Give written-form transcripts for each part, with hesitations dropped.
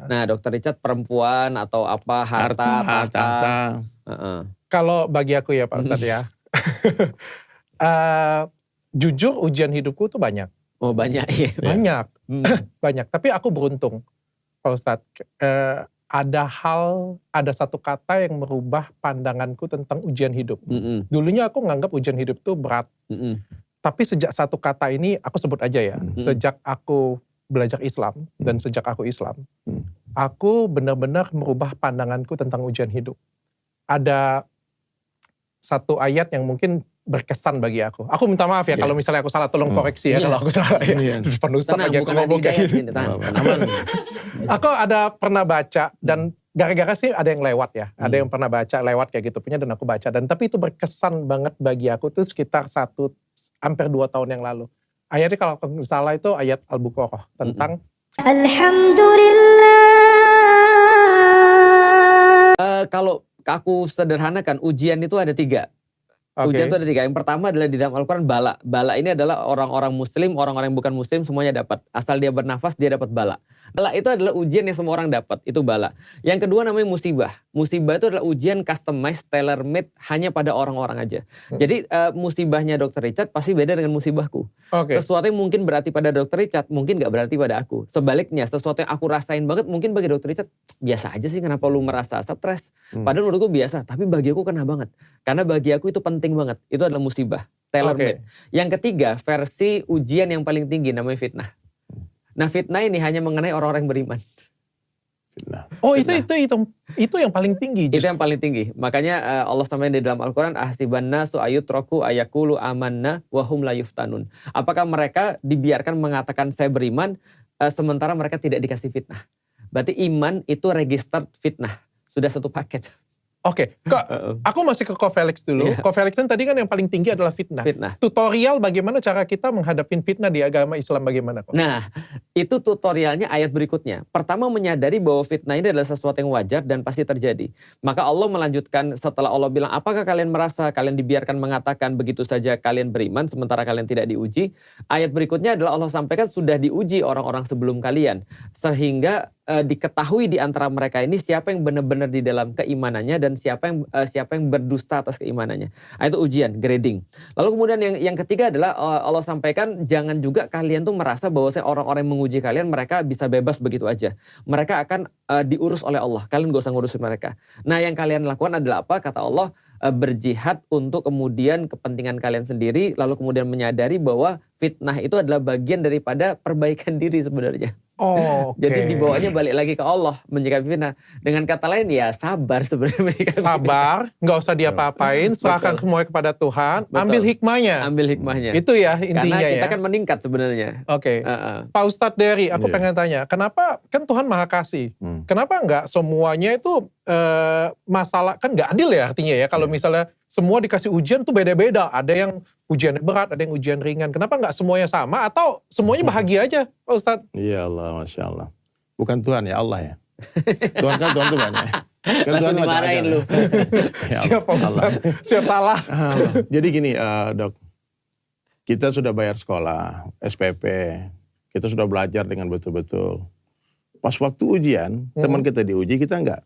Nah, Dr. Richard perempuan atau apa, harta, tahta. Kalau bagi aku ya Pak Ustadz ya, jujur ujian hidupku tuh banyak. Oh banyak ya? Banyak, banyak. Tapi aku beruntung Pak Ustadz. Ada satu kata yang merubah pandanganku tentang ujian hidup. Dulunya aku nganggap ujian hidup tuh berat. Tapi sejak satu kata ini, aku sebut aja ya, sejak aku belajar Islam dan sejak aku Islam, aku benar-benar merubah pandanganku tentang ujian hidup. Ada satu ayat yang mungkin berkesan bagi aku. Aku minta maaf ya kalau misalnya aku salah, tolong koreksi ya kalau aku salah. Depan Ustadz lagi aku ngomong kayak gitu. Aku ada pernah baca dan gara-gara sih ada yang lewat ya. Ada yang pernah baca lewat kayak gitu punya dan aku baca. Dan tapi itu berkesan banget bagi aku tuh sekitar hampir 2 tahun yang lalu. Ayatnya kalau aku salah itu ayat Al-Baqarah tentang Alhamdulillah. Kalau aku sederhanakan, ujian itu ada 3. Ujian itu ada 3. Yang pertama adalah di dalam Al-Quran bala. Bala ini adalah orang-orang muslim, orang-orang yang bukan muslim semuanya dapat. Asal dia bernafas dia dapat bala. Bala itu adalah ujian yang semua orang dapat, itu bala. Yang kedua namanya musibah. Musibah itu adalah ujian customized, tailor made hanya pada orang-orang aja. Jadi musibahnya Dr. Richard pasti beda dengan musibahku. Sesuatu yang mungkin berarti pada Dr. Richard mungkin gak berarti pada aku. Sebaliknya sesuatu yang aku rasain banget mungkin bagi Dr. Richard biasa aja sih, kenapa lu merasa stres. Padahal menurutku biasa, tapi bagi aku kena banget. Karena bagi aku itu penting banget. Itu adalah musibah, tailor made. Yang ketiga, versi ujian yang paling tinggi namanya fitnah. Nah, fitnah ini hanya mengenai orang-orang yang beriman. Itu yang paling tinggi. Itu yang paling tinggi. Makanya Allah sampaikan di dalam Al-Quran, ahsibanna su'ayutraku ayakulu amanna wahum la yuftanun. Apakah mereka dibiarkan mengatakan saya beriman sementara mereka tidak dikasih fitnah? Berarti iman itu registered fitnah. Sudah satu paket. Kak, aku masih ke Ko Felix dulu. Ko Felix kan tadi kan yang paling tinggi adalah fitnah. Tutorial bagaimana cara kita menghadapin fitnah di agama Islam bagaimana Ko? Nah, itu tutorialnya ayat berikutnya. Pertama menyadari bahwa fitnah ini adalah sesuatu yang wajar dan pasti terjadi. Maka Allah melanjutkan setelah Allah bilang, apakah kalian merasa kalian dibiarkan mengatakan begitu saja kalian beriman sementara kalian tidak diuji? Ayat berikutnya adalah Allah sampaikan sudah diuji orang-orang sebelum kalian. Sehingga diketahui di antara mereka ini siapa yang benar-benar di dalam keimanannya dan siapa yang berdusta atas keimanannya. Nah, itu ujian, grading. Lalu kemudian yang ketiga adalah Allah sampaikan jangan juga kalian tuh merasa bahwa orang-orang yang menguji kalian mereka bisa bebas begitu aja. Mereka akan diurus oleh Allah. Kalian gak usah ngurusin mereka. Nah, yang kalian lakukan adalah apa? Kata Allah, berjihad untuk kemudian kepentingan kalian sendiri, lalu kemudian menyadari bahwa fitnah itu adalah bagian daripada perbaikan diri sebenarnya. Jadi dibawanya balik lagi ke Allah menyikapi fitnah. Dengan kata lain ya sabar sebenarnya. Sabar, nggak usah diapa-apain, serahkan semuanya kepada Tuhan, ambil hikmahnya. Ambil hikmahnya. Itu ya intinya. Karena kita kan meningkat sebenarnya. Pak Ustadz Dery, aku pengen tanya, kenapa kan Tuhan Maha Kasih, kenapa nggak semuanya itu masalah, kan nggak adil ya artinya ya, kalau misalnya semua dikasih ujian tuh beda-beda, ada yang ujiannya berat, ada yang ujian ringan, kenapa nggak semuanya sama atau semuanya bahagia aja Pak Ustadz? Iya Allah, Masya Allah. Bukan Tuhan ya, Allah ya. Tuhan kan Tuhan ya. Langsung dimarahin lu. Siap Pak Ustadz, siap salah. Jadi gini Dok, kita sudah bayar sekolah, SPP, kita sudah belajar dengan betul-betul. Pas waktu ujian, teman kita diuji, kita enggak.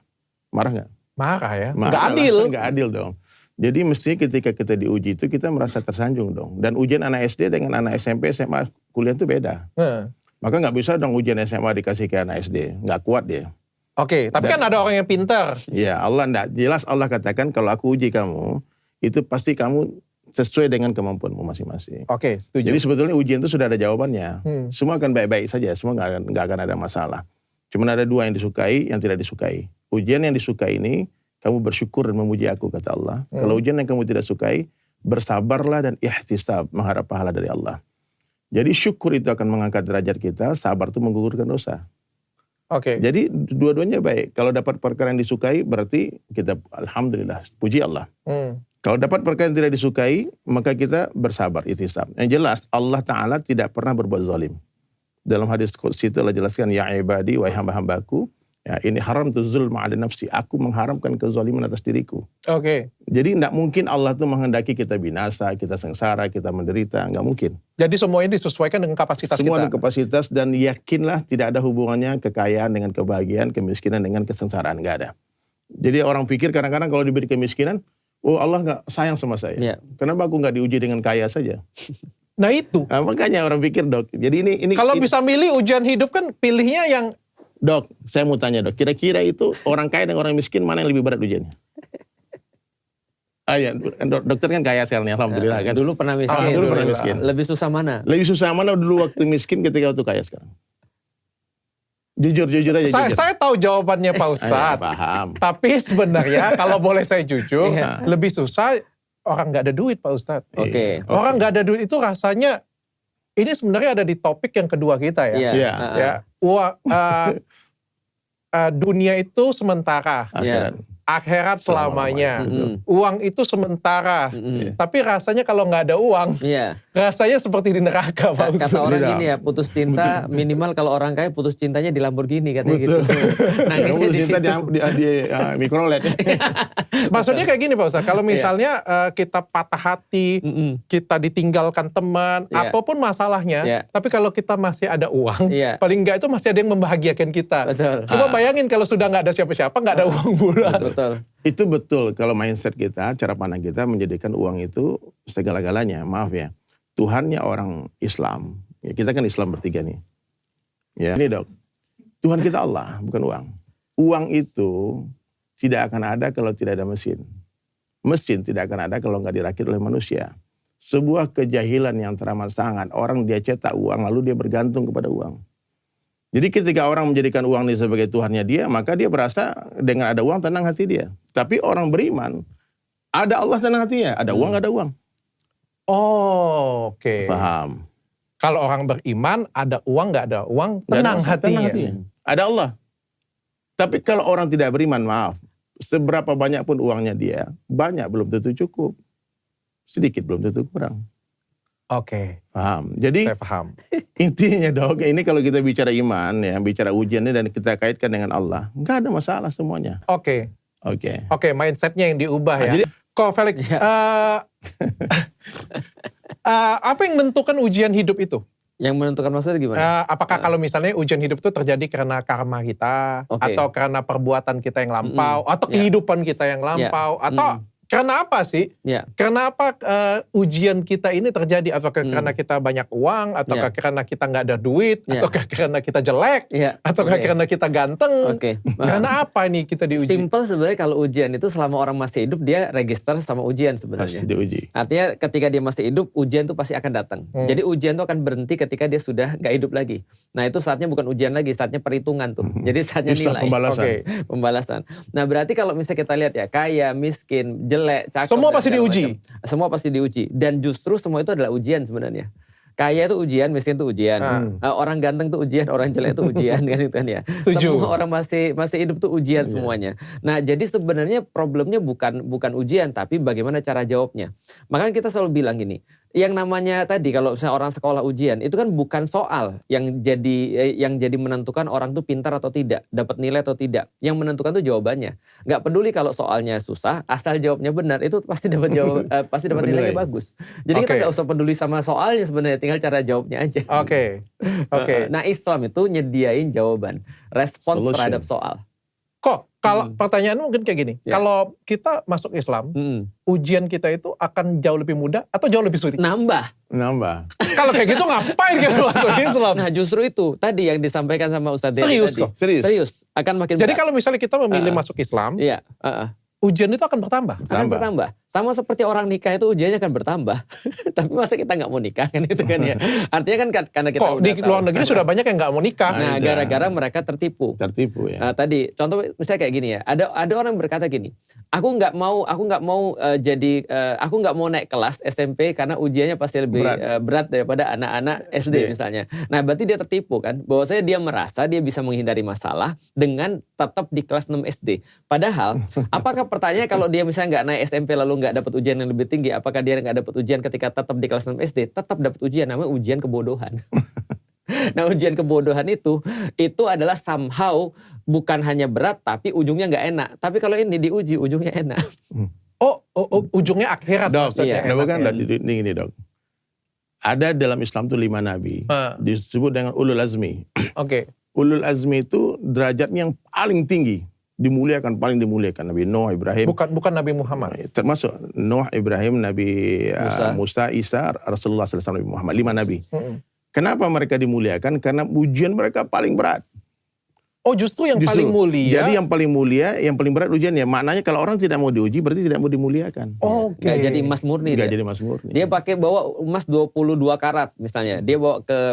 Marah enggak? Marah ya? Enggak adil. Enggak adil dong. Jadi mesti ketika kita diuji itu kita merasa tersanjung dong. Dan ujian anak SD dengan anak SMP, SMA, kuliah itu beda. Maka nggak bisa dong ujian SMA dikasih ke anak SD. Nggak kuat dia. Tapi kan ada orang yang pintar. Iya, Allah enggak. Jelas Allah katakan kalau aku uji kamu, itu pasti kamu sesuai dengan kemampuanmu masing-masing. Setuju. Jadi sebetulnya ujian itu sudah ada jawabannya. Semua akan baik-baik saja, semua nggak akan ada masalah. Cuma ada 2 yang disukai, yang tidak disukai. Ujian yang disukai ini, kamu bersyukur dan memuji aku, kata Allah. Kalau ujian yang kamu tidak sukai, bersabarlah dan ihtisab, mengharap pahala dari Allah. Jadi syukur itu akan mengangkat derajat kita, sabar itu menggugurkan dosa. Jadi dua-duanya baik. Kalau dapat perkara yang disukai, berarti kita alhamdulillah, puji Allah. Kalau dapat perkara yang tidak disukai, maka kita bersabar, ihtisab. Yang jelas, Allah Ta'ala tidak pernah berbuat zalim. Dalam hadis qudsi itu Allah jelaskan, ya ibadi, wahai hamba-hambaku, ya, ini haram tu zulma ala nafsi. Aku mengharamkan kezaliman atas diriku. Jadi tidak mungkin Allah tuh menghendaki kita binasa, kita sengsara, kita menderita, nggak mungkin. Jadi semuanya disesuaikan dengan kapasitas Semua kita. dengan kapasitas, dan yakinlah tidak ada hubungannya kekayaan dengan kebahagiaan, kemiskinan dengan kesengsaraan, nggak ada. Jadi orang pikir kadang-kadang kalau diberi kemiskinan, oh Allah nggak sayang sama saya. Iya. Kenapa aku nggak diuji dengan kaya saja? Nah itu. Nah, makanya orang pikir, Dok. Jadi ini Kalau bisa milih ujian hidup kan pilihnya yang... Dok, saya mau tanya, Dok. Kira-kira itu orang kaya dan orang miskin mana yang lebih berat ujiannya? Ya, dokter kan kaya sekarang nih, alhamdulillah kan. Dulu pernah miskin. Dulu pernah miskin. Lebih susah mana? Lebih susah mana dulu waktu miskin ketika waktu kaya sekarang? Jujur aja. Saya tahu jawabannya Pak Ustadz. Paham. Tapi sebenarnya kalau boleh saya jujur, Iya. lebih susah orang nggak ada duit Pak Ustadz. Oke. Orang nggak ada duit itu rasanya, ini sebenarnya ada di topik yang kedua kita ya. Iya. Iya. Ya, dunia itu sementara, Akhirat. akhirat selamanya. Mm-mm. Uang itu sementara. Mm-mm. Tapi rasanya kalau nggak ada uang, Iya. rasanya seperti di neraka Pak Ustadz. Kata orang Tidak. gini ya, putus cinta minimal kalau orang kaya putus cintanya di Lamborghini katanya Betul. gitu. Nangisnya Kamu di cinta situ. di mikrolet. Maksudnya kayak gini Pak Ustadz, kalau misalnya kita patah hati, Mm-mm. kita ditinggalkan teman, Iya. apapun masalahnya, Iya. tapi kalau kita masih ada uang, Iya. paling enggak itu masih ada yang membahagiakan kita. Betul. Coba bayangin kalau sudah nggak ada siapa-siapa, nggak ada uang bulan. Betul. Itu betul kalau mindset kita, cara pandang kita menjadikan uang itu segala-galanya. Maaf ya, Tuhannya orang Islam. Ya, kita kan Islam bertiga nih. Ya, ini Dok, Tuhan kita Allah, bukan uang. Uang itu tidak akan ada kalau tidak ada mesin. Mesin tidak akan ada kalau nggak dirakit oleh manusia. Sebuah kejahilan yang teramat sangat. Orang dia cetak uang, lalu dia bergantung kepada uang. Jadi ketika orang menjadikan uang ini sebagai Tuhannya dia, maka dia berasa dengan ada uang tenang hati dia. Tapi orang beriman, ada Allah tenang hatinya, ada uang nggak ada uang. Oh, oke. Paham. Kalau orang beriman, ada uang nggak ada uang, Nggak ada tenang uang, hatinya. Ada Allah. Tapi kalau orang tidak beriman, maaf, seberapa banyak pun uangnya dia, banyak belum tentu cukup. Sedikit belum tentu kurang. Oke, Paham. Jadi saya paham. intinya Dok, ini kalau kita bicara iman, ya, bicara ujiannya dan kita kaitkan dengan Allah, nggak ada masalah semuanya. Oke, Oke. mindsetnya yang diubah ya. Jadi- Kok Felix, apa yang menentukan ujian hidup itu? Yang menentukan maksudnya gimana? Apakah kalau misalnya ujian hidup itu terjadi karena karma kita, Oke. atau karena perbuatan kita yang lampau, atau Ya. kehidupan kita yang lampau, atau karena apa sih? Ya. Karena apa ujian kita ini terjadi? Ataukah karena kita banyak uang, ataukah karena kita nggak ada duit, Ya. ataukah karena kita jelek, Iya. ataukah Oke. karena kita ganteng? Oke. Karena apa nih kita diuji? Simple sebenarnya kalau ujian itu selama orang masih hidup dia register sama ujian Pasti sebenarnya. diuji. Artinya ketika dia masih hidup ujian itu pasti akan datang. Jadi ujian itu akan berhenti ketika dia sudah nggak hidup lagi. Nah itu saatnya bukan ujian lagi, saatnya perhitungan tuh. Jadi saatnya Bisa nilai. pembalasan. Oke. Pembalasan. Nah berarti kalau misalnya kita lihat ya, kaya, miskin, jelek, cakep. Semua dan pasti segala diuji. macam. Semua pasti diuji. Dan justru semua itu adalah ujian sebenarnya. Kaya itu ujian, miskin itu ujian. Orang ganteng itu ujian, orang jelek itu ujian kan itu kan ya. Setuju. Semua orang masih hidup tuh ujian semuanya. Nah, jadi sebenarnya problemnya bukan ujian tapi bagaimana cara jawabnya. Makanya kita selalu bilang gini, yang namanya tadi kalau misalnya orang sekolah ujian itu kan bukan soal yang jadi menentukan orang tuh pintar atau tidak, dapat nilai atau tidak. Yang menentukan tuh jawabannya. Nggak peduli kalau soalnya susah, asal jawabnya benar itu pasti dapat pasti dapat nilainya bagus. Jadi kita Oke. nggak usah peduli sama soalnya sebenarnya, tinggal cara jawabnya aja. Oke. Nah, Islam itu nyediain jawaban, respons Solution. terhadap soal. Kok kalau pertanyaan mungkin kayak gini, Ya. kalau kita masuk Islam, Mm. ujian kita itu akan jauh lebih mudah atau jauh lebih sulit? Nambah. Nambah. Kalau kayak gitu ngapain kita masuk Islam? Nah, justru itu tadi yang disampaikan sama Ustadz Dery Serius tadi. kok? Serius. Akan makin Jadi berat. kalau misalnya kita memilih masuk Islam, Iya, ujian itu akan bertambah. akan bertambah. Sama seperti orang nikah itu ujiannya akan bertambah. Tapi masa kita nggak mau nikah kan itu kan ya. Artinya kan karena kita Kok udah di tahu. luar negeri sudah banyak yang nggak mau nikah. Nah, Aja. gara-gara mereka tertipu. Tertipu ya. Nah, tadi contoh misalnya kayak gini ya. Ada orang berkata gini, aku nggak mau aku nggak mau naik kelas SMP karena ujiannya pasti lebih berat daripada anak-anak SD misalnya. Nah, berarti dia tertipu kan. Bahwasanya dia merasa dia bisa menghindari masalah dengan tetap di kelas 6 SD. Padahal, apakah pertanyaannya kalau dia misalnya nggak naik SMP lalu nggak dapat ujian yang lebih tinggi, apakah dia nggak dapat ujian ketika tetap di kelas 6 SD? Tetap dapat ujian, namanya ujian kebodohan. Nah, ujian kebodohan itu adalah somehow bukan hanya berat tapi ujungnya nggak enak. Tapi kalau ini diuji ujungnya enak. Ujungnya akhirat Dok, maksudnya. iya. Bukan ini dok. Ada dalam Islam tuh 5 nabi. Disebut dengan ulul azmi. Oke. Ulul azmi itu derajatnya yang paling tinggi. Dimuliakan, paling dimuliakan. Nabi Nuh, Ibrahim. Bukan Nabi Muhammad. Termasuk Nuh, Ibrahim, Nabi Musa, Isa, Rasulullah SAW, Nabi Muhammad. 5 nabi. Kenapa mereka dimuliakan? Karena ujian mereka paling berat. Oh justru yang paling mulia. Jadi yang paling mulia, yang paling berat ujiannya. Maknanya kalau orang tidak mau diuji berarti tidak mau dimuliakan. Gak jadi emas murni. Gak jadi emas murni. Dia bawa emas 22 karat misalnya. Dia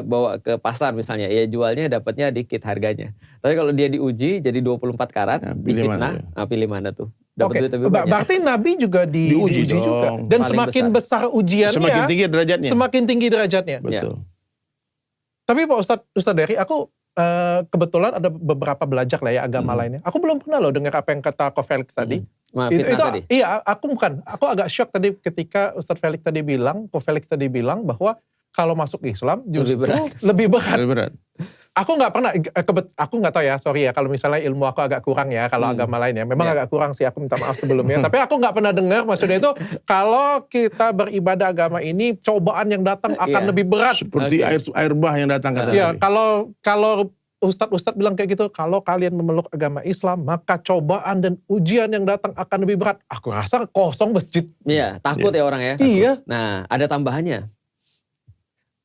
bawa ke pasar misalnya. Ya jualnya dapatnya dikit harganya. Tapi kalau dia diuji jadi 24 karat, difitnah, pilih mana tuh? Dapat duit lebih banyak. Berarti Nabi juga diuji juga. Dan semakin besar ujiannya, semakin tinggi derajatnya. Semakin tinggi derajatnya. Betul. Tapi Pak Ustadz Dery, aku kebetulan ada beberapa belajar lah ya agama lainnya. Aku belum pernah loh dengar apa yang kata Ko Felix tadi. Itu tadi? Iya, aku agak shock tadi ketika Ustadz Felix tadi bilang, Ko Felix tadi bilang bahwa kalau masuk Islam justru lebih berat. Aku nggak pernah, aku nggak tahu ya, sorry ya kalau misalnya ilmu aku agak kurang ya kalau agama lain ya. Memang agak kurang sih, aku minta maaf sebelumnya. Tapi aku nggak pernah dengar maksudnya itu kalau kita beribadah agama ini cobaan yang datang akan lebih berat. Seperti air bah yang datang kata Iya, kalau Ustadz bilang kayak gitu, kalau kalian memeluk agama Islam, maka cobaan dan ujian yang datang akan lebih berat. Aku rasa kosong masjid. Iya, takut ya orang ya. Iya. Nah, ada tambahannya.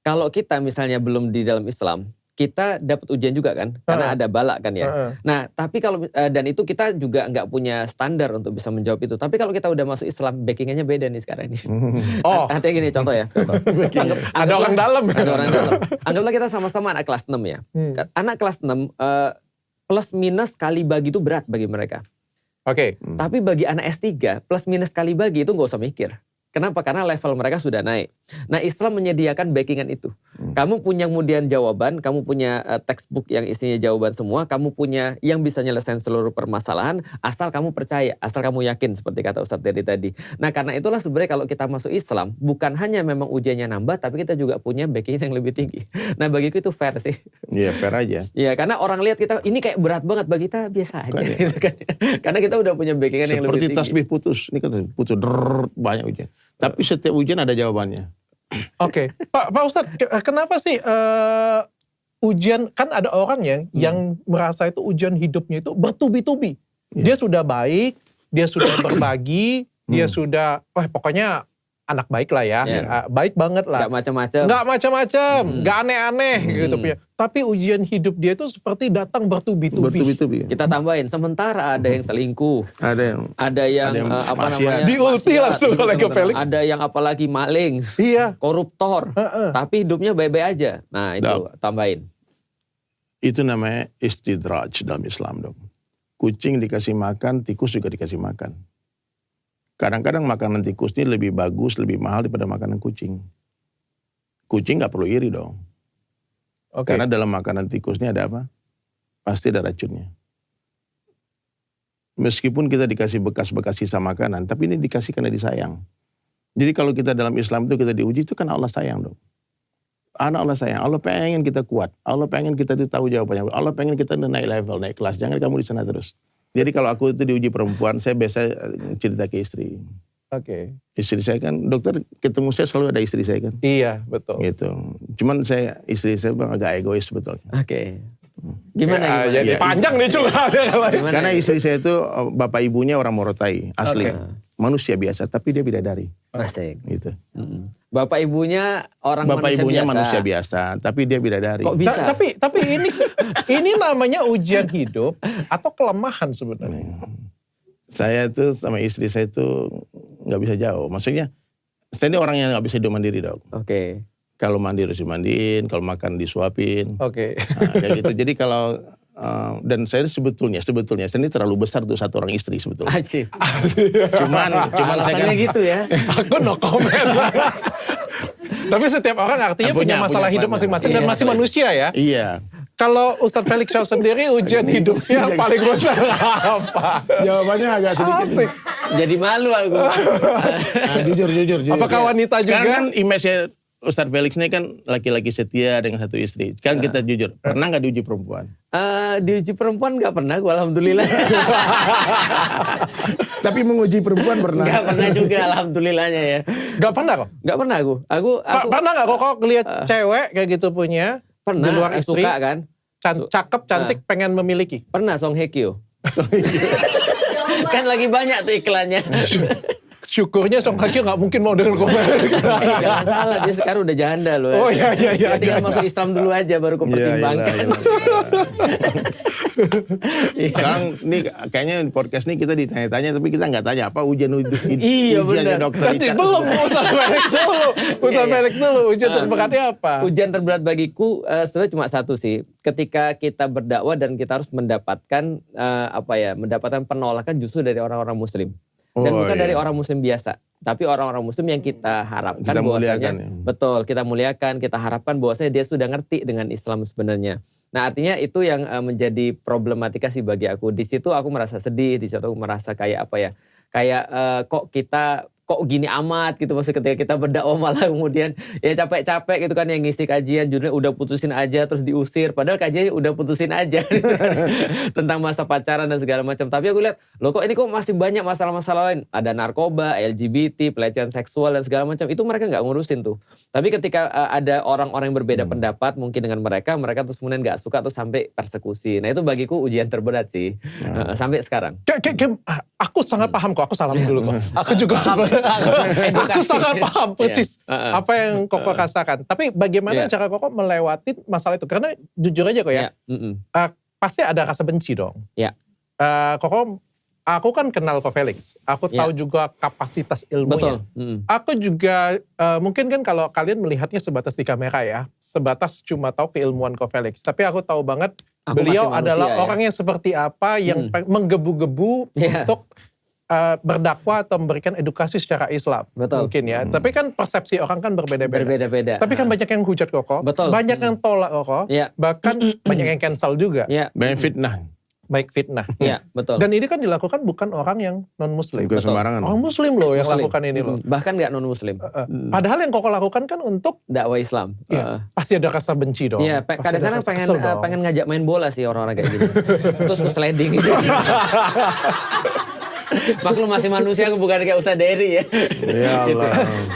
Kalau kita misalnya belum di dalam Islam, kita dapat ujian juga kan, karena ada bala kan ya. Nah, tapi kalau dan itu kita juga nggak punya standar untuk bisa menjawab itu. Tapi kalau kita udah masuk Islam, backingannya beda nih sekarang ini. Artinya gini, contoh ya. Ada orang dalam. Ada orang dalam. Anggaplah kita sama-sama anak kelas 6 ya. Anak kelas 6 plus minus kali bagi itu berat bagi mereka. Oke. Tapi bagi anak S3 plus minus kali bagi itu nggak usah mikir. Kenapa? Karena level mereka sudah naik. Nah, Islam menyediakan backingan itu. Kamu punya kemudian jawaban, kamu punya textbook yang isinya jawaban semua, kamu punya yang bisa nyelesain seluruh permasalahan, asal kamu percaya, asal kamu yakin seperti kata Ustadz Dery tadi. Nah, karena itulah sebenarnya kalau kita masuk Islam, bukan hanya memang ujiannya nambah, tapi kita juga punya backingan yang lebih tinggi. Nah, bagiku itu fair sih. Iya, fair aja. Iya, karena orang lihat kita, ini kayak berat banget, bagi kita biasa aja. Gitu kan. Karena kita udah punya backingan yang lebih tinggi. Seperti tasbih putus, ini kan putus, banyak ujian. Tapi setiap ujian ada jawabannya. Oke. Pak Ustadz, kenapa sih ujian, kan ada orang yang merasa itu ujian hidupnya itu bertubi-tubi. Dia sudah baik, dia sudah berbagi, dia sudah, pokoknya anak baik lah ya. Baik banget lah. Gak macam-macam. Gak macam-macam, gak aneh-aneh gitu. Tapi ujian hidup dia itu seperti datang bertubi-tubi. Kita tambahin, sementara ada yang selingkuh. Ada yang apa namanya? Diulti langsung oleh Ko Felix. Ada yang apalagi maling. Iya. Koruptor. Tapi hidupnya baik-baik aja. Nah itu tambahin. Itu namanya istidraj dalam Islam dong. Kucing dikasih makan, tikus juga dikasih makan. Kadang-kadang makanan tikus ini lebih bagus, lebih mahal daripada makanan kucing. Kucing gak perlu iri dong. Karena dalam makanan tikus ini ada apa? Pasti ada racunnya. Meskipun kita dikasih bekas-bekas sisa makanan, tapi ini dikasih karena disayang. Jadi kalau kita dalam Islam itu kita diuji, itu kan Allah sayang dong. Allah sayang, Allah pengen kita kuat. Allah pengen kita tahu jawabannya. Allah pengen kita naik level, naik kelas. Jangan kamu di sana terus. Jadi kalau aku itu diuji perempuan, saya biasa cerita ke istri. Istri saya kan, dokter ketemu saya selalu ada istri saya kan. Iya, betul. Gitu. Cuman istri saya agak egois betul. Gimana? Jadi panjang nih juga. Karena istri saya itu bapak ibunya orang Morotai, asli. Manusia biasa, tapi dia bidadari. Asik. Gitu. Bapak ibunya manusia biasa, tapi dia bidadari. Kok bisa? Tapi ini namanya ujian hidup atau kelemahan sebenarnya. Saya tuh sama istri saya tuh nggak bisa jauh. Maksudnya, saya ini orang yang nggak bisa hidup mandiri dok. Kalau mandi harus dimandiin, kalau makan disuapin. Nah, kayak gitu. Jadi kalau dan saya sebetulnya saya ini terlalu besar untuk satu orang istri sebetulnya. Cuman saya kan gitu ya. Aku no comment. Tapi setiap orang artinya punya masalah hidup masing-masing dan masih manusia ya. Iya. Kalau Ustadz Felix Shaw sendiri ujian hidupnya yang paling besar apa? Jawabannya agak sedikit. Jadi malu aku. Jujur. Apakah wanita juga? Sekarang kan image-nya Ustadz Felix ini kan laki-laki setia dengan satu istri. Kan kita jujur, pernah nggak diuji perempuan? Diuji perempuan nggak pernah, gue alhamdulillah. Tapi menguji perempuan pernah? Nggak pernah juga, alhamdulillahnya ya. Gak pernah kok? Nggak pernah aku. Pernah gak kok ngeliat cewek kayak gitu punya? Pernah, di luar istri, suka kan? Cakep, cantik, pengen memiliki. Pernah Song Hye Kyo. Kan lagi banyak tuh iklannya. Syukurnya Song Hye Kyo gak mungkin mau dengan komen. Jangan salah, dia sekarang udah janda loh. Oh iya. Dia tinggal masuk Islam dulu aja baru kepertimbangkan. Sekarang nih kayaknya di podcast ini kita ditanya-tanya tapi kita nggak tanya apa ujiannya dokter Nanti Richard. belum Ustadz Felix dulu. Ustadz Felix dulu ujian terberatnya apa? Ujian terberat bagiku sebenarnya cuma satu sih. Ketika kita berdakwah dan kita harus mendapatkan mendapatkan penolakan justru dari orang-orang muslim. Dan bukan dari orang muslim biasa, tapi orang-orang muslim yang kita harapkan kita bahwasanya muliakan, kita muliakan, kita harapkan bahwasanya dia sudah ngerti dengan Islam sebenarnya. Nah, artinya itu yang menjadi problematika sih bagi aku. Di situ aku merasa sedih, di situ aku merasa kayak kok gini amat gitu, maksudnya ketika kita berdakwah malah kemudian ya capek-capek gitu kan, yang ngisi kajian judulnya udah putusin aja terus diusir, padahal kajiannya udah putusin aja gitu kan. Tentang masa pacaran dan segala macam. Tapi aku lihat loh kok ini kok masih banyak masalah-masalah lain, ada narkoba, LGBT, pelecehan seksual dan segala macam, itu mereka nggak ngurusin tuh. Tapi ketika ada orang-orang yang berbeda pendapat mungkin dengan mereka terus kemudian nggak suka terus sampai persekusi. Nah itu bagiku ujian terberat sih sampai sekarang. Aku sangat paham kok, aku salamin dulu kok. Aku juga aku sangat paham persis apa yang Koko rasakan. Tapi bagaimana cara Koko melewati masalah itu? Karena jujur aja kok ya, pasti ada rasa benci dong. Koko, aku kan kenal Ko Felix. Aku tahu juga kapasitas ilmunya. Aku juga mungkin kan kalau kalian melihatnya sebatas di kamera ya, sebatas cuma tahu keilmuan Ko Felix. Tapi aku tahu banget beliau adalah orang yang seperti apa, yang menggebu-gebu untuk berdakwah atau memberikan edukasi secara Islam. Mungkin ya. Tapi kan persepsi orang kan berbeda-beda. Tapi kan banyak yang hujat Koko. Banyak yang tolak Koko. Bahkan banyak yang cancel juga. Banyak fitnah. Baik fitnah. Betul. Dan ini kan dilakukan bukan orang yang non-muslim. Bukan sembarangan. Orang muslim loh yang lakukan ini loh. Bahkan gak non-muslim. Padahal yang Koko lakukan kan untuk dakwah Islam. Pasti ada rasa benci dong. Iya, kadang-kadang pengen ngajak main bola sih orang-orang kayak gitu. Terus sliding gitu. Maklum masih manusia, aku bukan kayak Ustaz Dery ya. Ya Allah.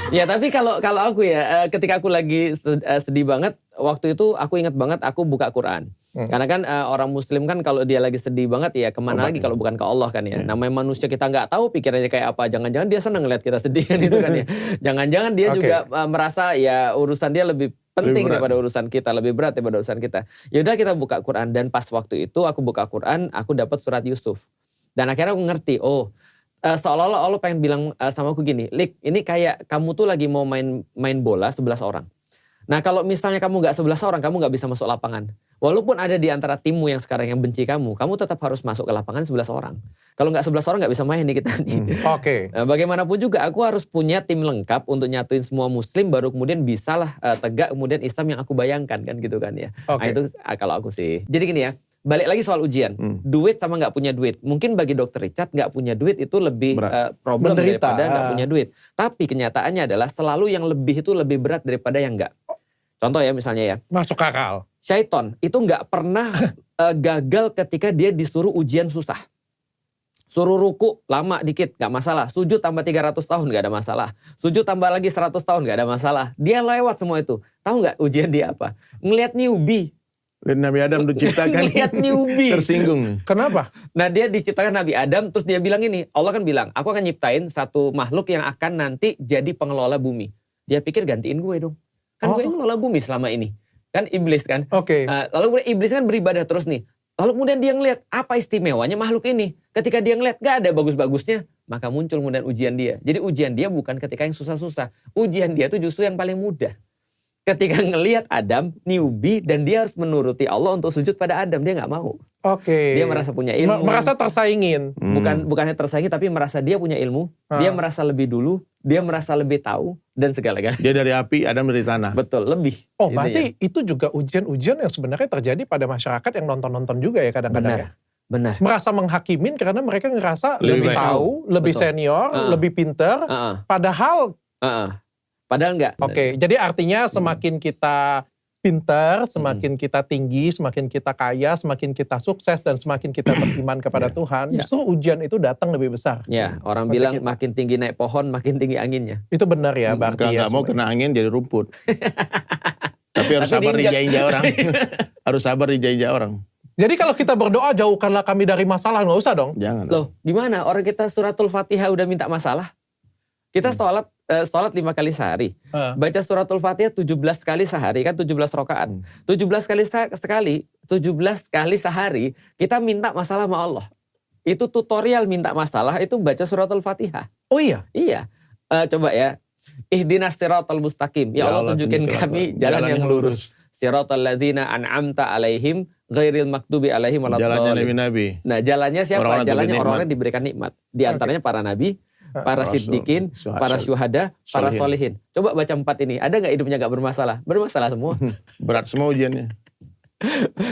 Ya tapi kalau aku ya, ketika aku lagi sedih banget, waktu itu aku ingat banget aku buka Quran. Karena kan orang muslim kan kalau dia lagi sedih banget ya kemana lagi kalau bukan ke Allah kan ya. Namanya manusia kita nggak tahu pikirannya kayak apa. Jangan-jangan dia senang ngeliat kita sedih kan itu kan ya. Jangan-jangan dia juga merasa ya urusan dia lebih penting daripada urusan kita, lebih berat daripada urusan kita. Yaudah kita buka Quran, dan pas waktu itu aku buka Quran, aku dapat surat Yusuf. Dan akhirnya aku ngerti, seolah-olah Allah pengen bilang sama aku gini, Lik, ini kayak kamu tuh lagi mau main bola 11 orang. Nah kalau misalnya kamu gak 11 orang, kamu gak bisa masuk lapangan. Walaupun ada di antara timmu yang sekarang yang benci kamu tetap harus masuk ke lapangan 11 orang. Kalau gak 11 orang gak bisa main nih kita nih. Nah, bagaimanapun juga aku harus punya tim lengkap untuk nyatuin semua muslim, baru kemudian bisalah tegak kemudian Islam yang aku bayangkan kan gitu kan ya. Nah itu kalau aku sih. Jadi gini ya. Balik lagi soal ujian, duit sama nggak punya duit. Mungkin bagi Dokter Richard nggak punya duit itu lebih problem daripada nggak punya duit. Tapi kenyataannya adalah selalu yang lebih itu lebih berat daripada yang nggak. Contoh ya misalnya ya. Masuk akal. Syaiton itu nggak pernah gagal ketika dia disuruh ujian susah. Suruh ruku lama dikit nggak masalah. Sujud tambah 300 tahun nggak ada masalah. Sujud tambah lagi 100 tahun nggak ada masalah. Dia lewat semua itu. Tahu nggak ujian dia apa? Ngelihat newbie. Dan Nabi Adam diciptakan lihat newbie. Tersinggung. Kenapa? Nah dia diciptakan Nabi Adam, terus dia bilang ini, Allah kan bilang, aku akan nyiptain satu makhluk yang akan nanti jadi pengelola bumi. Dia pikir gantiin gue dong. Kan gue yang mengelola bumi selama ini. Kan iblis kan. Lalu iblis kan beribadah terus nih. Lalu kemudian dia ngeliat apa istimewanya makhluk ini. Ketika dia ngeliat gak ada bagus-bagusnya, maka muncul kemudian ujian dia. Jadi ujian dia bukan ketika yang susah-susah. Ujian dia itu justru yang paling mudah. Ketika ngelihat Adam, newbie, dan dia harus menuruti Allah untuk sujud pada Adam, dia nggak mau. Dia merasa punya ilmu. Merasa tersaingin. Bukannya tersaingi, tapi merasa dia punya ilmu. Dia merasa lebih dulu, dia merasa lebih tahu, dan segala-galanya. Dia dari api, Adam dari tanah. Betul, lebih. Berarti itu juga ujian-ujian yang sebenarnya terjadi pada masyarakat yang nonton-nonton juga ya kadang-kadang ya? Benar. Merasa menghakimin karena mereka ngerasa lebih tahu, lebih senior, lebih pinter. Padahal Padahal enggak. Oke, jadi artinya semakin kita pintar, semakin kita tinggi, semakin kita kaya, semakin kita sukses, dan semakin kita beriman kepada Tuhan, justru ujian itu datang lebih besar. Ya, orang Untuk bilang kita. makin tinggi naik pohon, makin tinggi anginnya. Itu benar ya, berarti ya. Nggak mau kena angin jadi rumput. Tapi harus sabar diinjak orang. Harus sabar diinjak orang. Jadi kalau kita berdoa, jauhkanlah kami dari masalah, nggak usah dong. Jangan. Loh, gimana? Orang kita suratul Fatihah udah minta masalah. Kita sholat 5 kali sehari. Baca suratul Fatihah 17 kali sehari, kan 17 rakaat. 17 kali sehari, kita minta masalah sama Allah. Itu tutorial minta masalah, itu baca suratul Fatihah. Oh iya? Iya. Coba ya. Ihdinas siratal mustaqim. Ya Allah, tunjukin kami jalan yang lurus. Siratal ladzina an'amta alaihim ghairil makdubi alaihim Jalannya Nabi. Nah, jalannya siapa? Orang-orang Jalannya nikmat. orang-orang yang diberikan nikmat. Di antaranya para nabi, para siddiqin, para syuhada, para solihin. Coba baca 4 ini. Ada nggak hidupnya nggak bermasalah? Bermasalah semua. Berat semua ujiannya.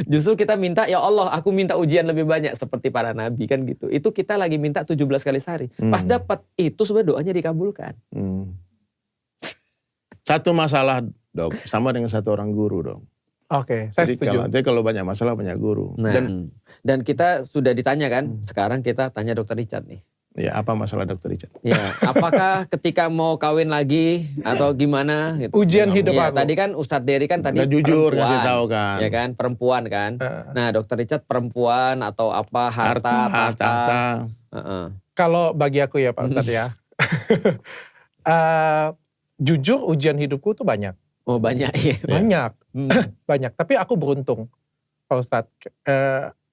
Justru kita minta, ya Allah, aku minta ujian lebih banyak seperti para nabi, kan gitu. Itu kita lagi minta 17 kali sehari. Pas dapat itu sebenarnya doanya dikabulkan. Satu masalah, Dok, sama dengan satu orang guru, dong. Oke, saya setuju. Jadi kalau banyak masalah, banyak guru. Nah, dan kita sudah ditanya kan, sekarang kita tanya Dr. Richard nih. Ya, apa masalah Dr. Richard? Ya, apakah ketika mau kawin lagi atau gimana gitu. Ujian hidup Ya, aku. tadi kan Ustadz Dery kan tadi Nggak jujur perempuan, ngasih tahu kan. ya kan, perempuan kan. Nah, Dr. Richard perempuan atau apa, harta, tahta. Kalau bagi aku ya Pak Ustadz ya, jujur ujian hidupku tuh banyak. Oh banyak ya. Banyak, banyak. Tapi aku beruntung Pak Ustadz.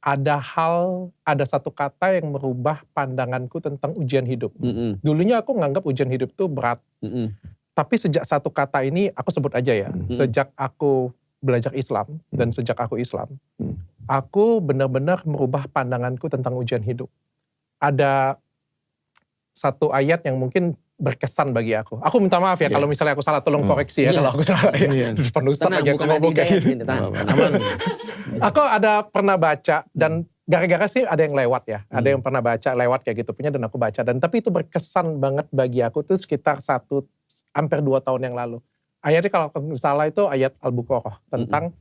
Ada satu kata yang merubah pandanganku tentang ujian hidup. Dulunya aku nganggap ujian hidup tuh berat. Tapi sejak satu kata ini, aku sebut aja ya. Sejak aku belajar Islam dan sejak aku Islam, aku benar-benar merubah pandanganku tentang ujian hidup. Ada satu ayat yang mungkin berkesan bagi aku. Aku minta maaf ya kalau misalnya aku salah, tolong koreksi ya kalau aku salah. Depan Ustadz aja aku ngomong kayak gitu. Aku ada pernah baca dan gara-gara sih ada yang lewat ya. Ada yang pernah baca lewat kayak gitu punya dan aku baca. Dan tapi itu berkesan banget bagi aku tuh sekitar hampir 2 tahun yang lalu. Ayatnya kalau aku salah itu ayat Al-Baqarah tentang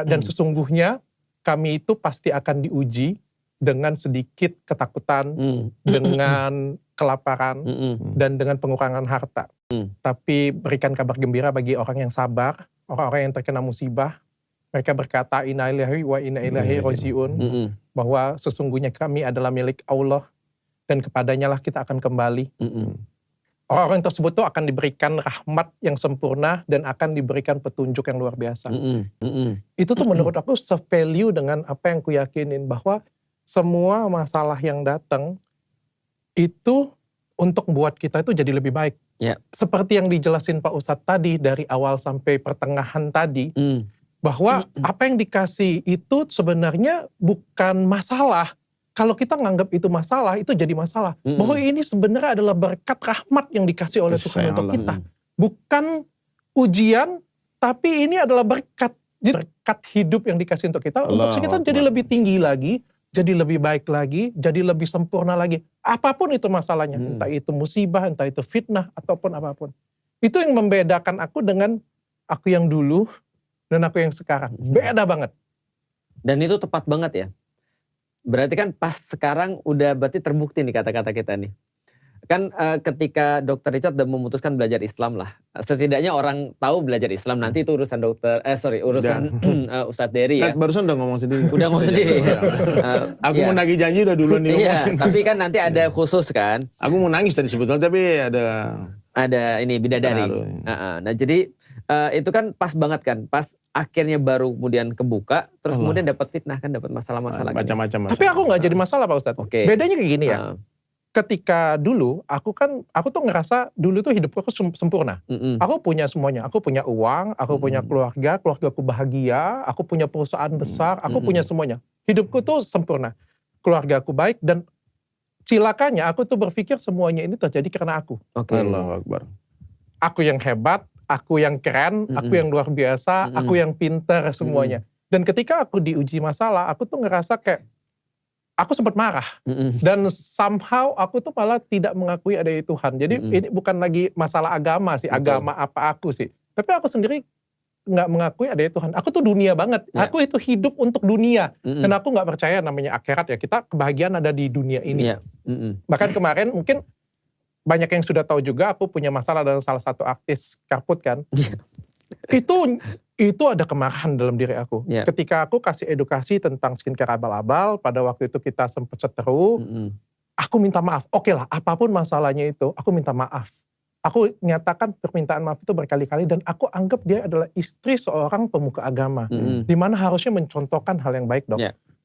dan sesungguhnya kami itu pasti akan diuji dengan sedikit ketakutan, dengan kelaparan, dan dengan pengurangan harta. Tapi berikan kabar gembira bagi orang yang sabar, orang-orang yang terkena musibah. Mereka berkata, inna lillahi wa inna ilaihi raji'un. Bahwa sesungguhnya kami adalah milik Allah, dan kepadanya lah kita akan kembali. Orang-orang tersebut tuh akan diberikan rahmat yang sempurna, dan akan diberikan petunjuk yang luar biasa. Itu tuh menurut aku se-value dengan apa yang ku yakinin, bahwa semua masalah yang datang itu untuk buat kita itu jadi lebih baik. Seperti yang dijelasin Pak Ustadz tadi dari awal sampai pertengahan tadi, bahwa apa yang dikasih itu sebenarnya bukan masalah. Kalau kita nganggap itu masalah, itu jadi masalah. Bahwa ini sebenarnya adalah berkat rahmat yang dikasih oleh Tuhan untuk kita. Bukan ujian, tapi ini adalah berkat. Jadi berkat hidup yang dikasih untuk kita, untuk kita jadi lebih tinggi lagi, jadi lebih baik lagi, jadi lebih sempurna lagi. Apapun itu masalahnya, entah itu musibah, entah itu fitnah, ataupun apapun. Itu yang membedakan aku dengan aku yang dulu dan aku yang sekarang. Beda banget. Dan itu tepat banget ya. Berarti kan pas sekarang udah berarti terbukti nih kata-kata kita nih. Kan ketika Dr. Richard udah memutuskan belajar Islam lah. Setidaknya orang tahu belajar Islam, nanti itu urusan Ustadz Dery ya. Barusan udah ngomong sendiri. Udah ngomong sendiri. Aku mau nagih janji udah duluan nih. Iya, tapi kan nanti ada khusus kan. Aku mau nangis tadi sebetulnya, tapi ada ini bidadari. Nah jadi itu kan pas banget kan. Pas akhirnya baru kemudian kebuka, terus kemudian dapat fitnah kan, dapat masalah-masalah. Macam-macam. Tapi aku nggak jadi masalah Pak Ustadz. Bedanya kayak gini ya. Ketika dulu, aku tuh ngerasa dulu tuh hidupku sempurna. Aku punya semuanya. Aku punya uang, aku punya keluargaku bahagia, aku punya perusahaan besar, aku punya semuanya. Hidupku tuh sempurna. Keluargaku baik, dan cilakanya aku tuh berpikir semuanya ini terjadi karena aku. Allahu Akbar. Aku yang hebat, aku yang keren, aku yang luar biasa, aku yang pintar semuanya. Dan ketika aku diuji masalah, aku tuh ngerasa kayak, aku sempat marah. Dan somehow aku tuh malah tidak mengakui adanya Tuhan. Jadi ini bukan lagi masalah agama sih, agama apa aku sih. Tapi aku sendiri nggak mengakui adanya Tuhan. Aku tuh dunia banget. Aku itu hidup untuk dunia. Dan aku nggak percaya namanya akhirat ya. Kita kebahagiaan ada di dunia ini. Bahkan kemarin mungkin banyak yang sudah tahu juga aku punya masalah dengan salah satu artis Karput kan. Itu ada kemarahan dalam diri aku. Ketika aku kasih edukasi tentang skincare abal-abal, pada waktu itu kita sempat seteru, aku minta maaf. Oke lah, apapun masalahnya itu, aku minta maaf. Aku nyatakan permintaan maaf itu berkali-kali dan aku anggap dia adalah istri seorang pemuka agama. Dimana harusnya mencontohkan hal yang baik dong.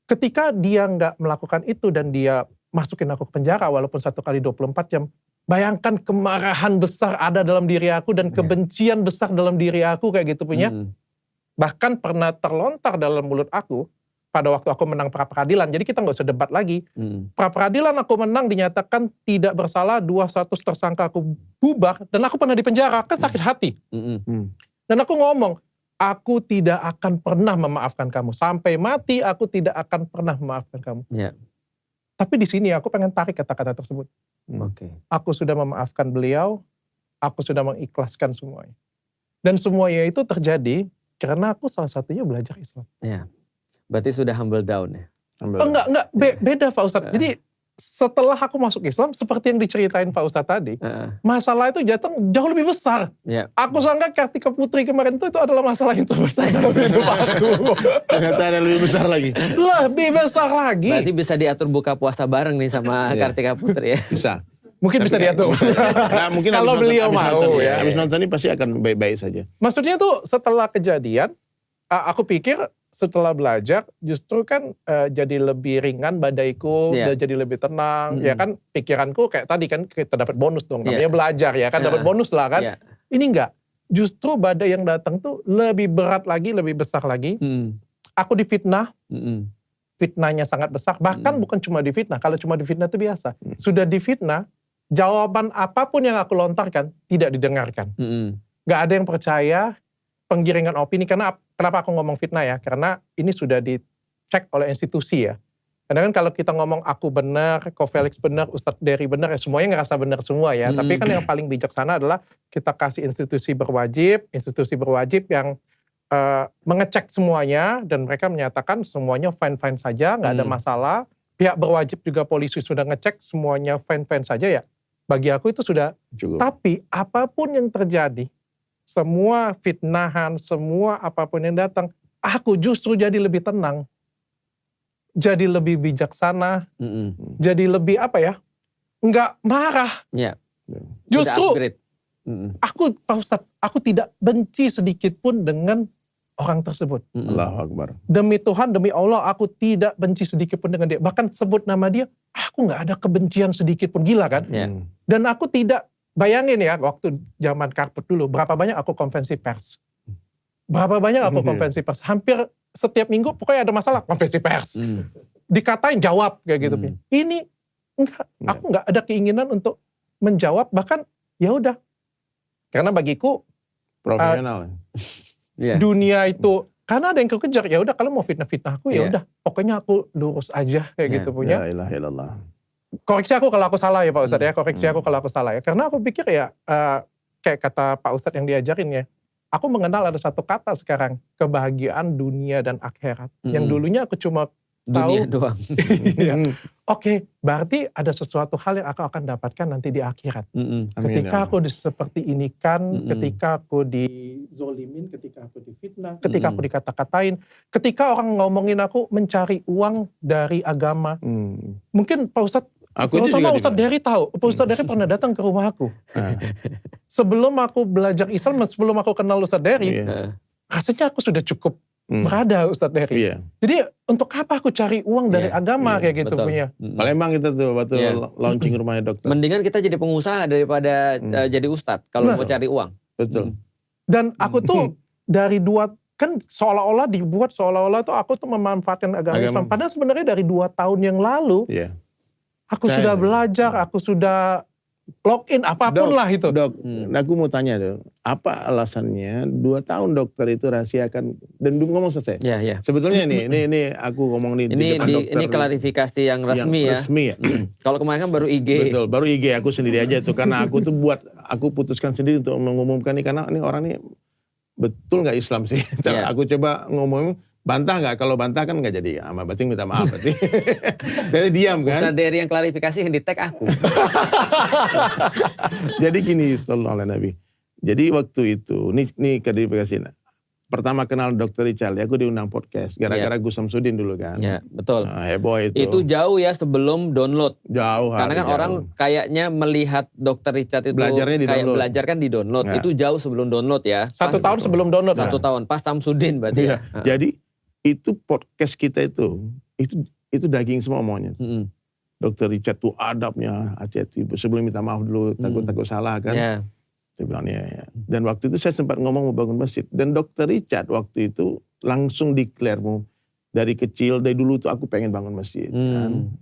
Ketika dia nggak melakukan itu dan dia masukin aku ke penjara walaupun 1 kali 24 jam. Bayangkan kemarahan besar ada dalam diri aku dan kebencian besar dalam diri aku kayak gitu punya. Bahkan pernah terlontar dalam mulut aku pada waktu aku menang pra-peradilan. Jadi kita gak usah debat lagi. Pra-peradilan aku menang dinyatakan tidak bersalah, 2 status tersangka aku bubar. Dan aku pernah dipenjara, kan sakit hati. Dan aku ngomong, aku tidak akan pernah memaafkan kamu. Sampai mati aku tidak akan pernah memaafkan kamu. Tapi di sini aku pengen tarik kata-kata tersebut. Aku sudah memaafkan beliau, aku sudah mengikhlaskan semuanya. Dan semuanya itu terjadi karena aku salah satunya belajar Islam. Berarti sudah humble down ya? Enggak, beda Pak Ustadz. Jadi setelah aku masuk Islam, seperti yang diceritain Pak Ustadz tadi, masalah itu jauh lebih besar. Aku sangka Kartika Putri kemarin itu adalah masalah yang terbesar dalam hidup aku. Ternyata ada lebih besar lagi. Lebih besar lagi. Berarti bisa diatur buka puasa bareng nih sama Kartika Putri ya? Bisa. Mungkin bisa diatur. Nah, mungkin kalau beliau mau ya. ya. Habis nonton ini pasti akan baik-baik saja. Maksudnya tuh setelah kejadian, aku pikir setelah belajar justru kan jadi lebih ringan badaiku, jadi lebih tenang. Ya kan pikiranku kayak tadi kan kita dapat bonus dong. Namanya belajar ya kan dapat bonus lah kan. Ini enggak. Justru badai yang datang tuh lebih berat lagi, lebih besar lagi. Aku difitnah. Fitnahnya sangat besar. Bahkan bukan cuma difitnah. Kalau cuma difitnah itu biasa. Sudah difitnah, jawaban apapun yang aku lontarkan tidak didengarkan. Gak ada yang percaya penggiringan opini. Karena kenapa aku ngomong fitnah ya? Karena ini sudah dicek oleh institusi ya. Karena kan kalau kita ngomong aku benar, Ko Felix benar, Ustadz Dery benar, ya semuanya ngerasa benar semua ya. Tapi kan yang paling bijaksana adalah kita kasih institusi berwajib yang mengecek semuanya dan mereka menyatakan semuanya fine-fine saja, nggak ada masalah. Pihak berwajib juga polisi sudah ngecek semuanya fine-fine saja ya. Bagi aku itu sudah cukup. Tapi apapun yang terjadi, semua fitnahan, semua apapun yang datang, aku justru jadi lebih tenang. Jadi lebih bijaksana, jadi lebih apa ya, nggak marah. Justru aku Pak Ustadz, aku tidak benci sedikit pun dengan orang tersebut. Allahu Akbar. Demi Tuhan, demi Allah, aku tidak benci sedikit pun dengan dia. Bahkan sebut nama dia, aku gak ada kebencian sedikit pun. Gila kan? Dan aku tidak, bayangin ya, waktu zaman Karput dulu, berapa banyak aku konvensi pers. Hampir setiap minggu, pokoknya ada masalah, konvensi pers. Dikatain, jawab, kayak gitu. Ini, enggak, aku gak ada keinginan untuk menjawab, bahkan ya udah. Karena bagiku, profesional. Dunia itu karena ada yang kekejar, ya udah kalau mau fitnah aku ya udah pokoknya aku lurus aja kayak gitu punya. La ilaha illallah. Koreksi aku kalau aku salah ya Pak Ustadz ya, koreksi aku kalau aku salah ya. Karena aku pikir ya kayak kata Pak Ustadz yang diajarin ya, aku mengenal ada satu kata sekarang, kebahagiaan dunia dan akhirat. Yang dulunya aku cuma tahu dunia doang. Oke, berarti ada sesuatu hal yang aku akan dapatkan nanti di akhirat. Ketika aku seperti ini kan, ketika aku dizolimin, ketika aku difitnah, ketika aku dikata-katain, ketika orang ngomongin aku mencari uang dari agama. Mungkin Pak Ustadz, terutama Ustadz Dery tahu, Pak Ustadz Dery pernah datang ke rumah aku. Sebelum aku belajar Islam, sebelum aku kenal Ustadz Dery, rasanya aku sudah cukup berada Ustadz Dery. Jadi untuk apa aku cari uang dari agama kayak gitu punya. Palembang kita tuh waktu launching rumahnya dokter. Mendingan kita jadi pengusaha daripada jadi ustadz kalau mau cari uang. Betul. Dan aku tuh dari kan seolah-olah dibuat seolah-olah tuh aku tuh memanfaatkan agama Islam. Padahal sebenarnya dari 2 tahun yang lalu aku sudah belajar, aku sudah login apapun Dok, lah itu. Dok, aku mau tanya dong, apa alasannya 2 tahun dokter itu rahasiakan dan ngomong selesai. Ya. Sebetulnya ini aku ngomong nih di depan dokter. Ini klarifikasi yang resmi ya. Resmi ya. Kalau kemarin kan baru IG. Betul, baru IG aku sendiri aja tuh karena aku putuskan sendiri untuk mengumumkan nih karena ini orang nih betul nggak Islam sih. Aku coba ngomong bantah nggak? Kalau bantah kan nggak jadi. Sama berarti minta maaf berarti. Jadi diam kan. Ustaz dari yang klarifikasi yang di tag aku. Jadi gini, sallallahu alaihi Nabi. Jadi waktu itu, ini klarifikasi. Pertama kenal Dr. Richard, aku diundang podcast. Gara-gara Gus Samsudin dulu kan. Ya, betul. Heboh itu. Itu jauh ya sebelum download. Jauh. Karena kan orang kayaknya melihat Dr. Richard itu kayak belajar kan di download. Itu jauh sebelum download ya. 1 tahun sebelum download. 1 tahun, pas Samsudin berarti ya. Jadi itu podcast kita itu daging semua omongannya. Dr. Richard tuh adabnya hati-hati. Sebelum minta maaf dulu, takut salah kan. Saya bilang ya. Dan waktu itu saya sempat ngomong mau bangun masjid. Dan Dr. Richard waktu itu langsung declare dari kecil, dari dulu tuh aku pengen bangun masjid. Kan.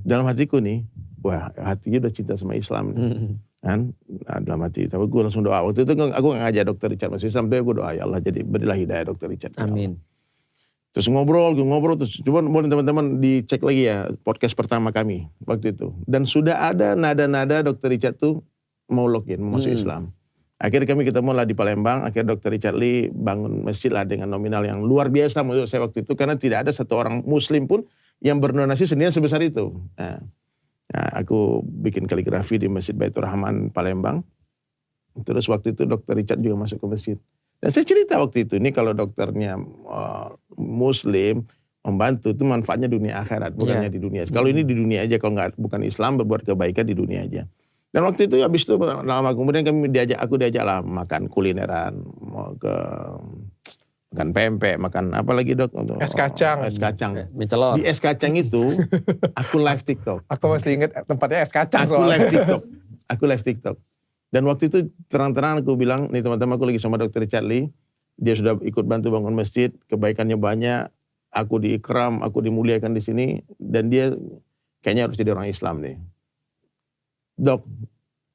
Dalam hatiku nih, wah hatinya udah cinta sama Islam. Kan. Nah, dalam hati, tapi gue langsung doa. Waktu itu aku ngajak Dr. Richard masjid, sampai gue doa, ya Allah jadi berilah hidayah Dr. Richard. Amin. Terus ngobrol terus. Coba boleh teman-teman dicek lagi ya podcast pertama kami waktu itu. Dan sudah ada nada-nada Dr. Richard tuh mau login, mau masuk Islam. Akhirnya kami ketemu lah di Palembang. Akhirnya Dr. Richard Lee bangun masjid lah dengan nominal yang luar biasa menurut saya waktu itu. Karena tidak ada satu orang muslim pun yang berdonasi sendirian sebesar itu. Nah, aku bikin kaligrafi di Masjid Baitur Rahman Palembang. Terus waktu itu Dr. Richard juga masuk ke masjid. Dan saya cerita waktu itu, ini kalau dokternya muslim membantu itu manfaatnya dunia akhirat, bukannya di dunia. Kalau ini di dunia aja, kalau bukan Islam berbuat kebaikan di dunia aja. Dan waktu itu habis itu lama kemudian aku diajak lah makan kulineran, mau ke makan pempek, makan apa lagi Dok? Es kacang. Es kacang. Mencelor. Di es kacang itu aku live TikTok. Aku masih ingat tempatnya es kacang. Aku live TikTok. Dan waktu itu terang-terang aku bilang, nih teman-teman aku lagi sama Dr. Richard Lee, dia sudah ikut bantu bangun masjid, kebaikannya banyak, aku diikram, aku dimuliakan di sini, dan dia kayaknya harus jadi orang Islam nih. Dok,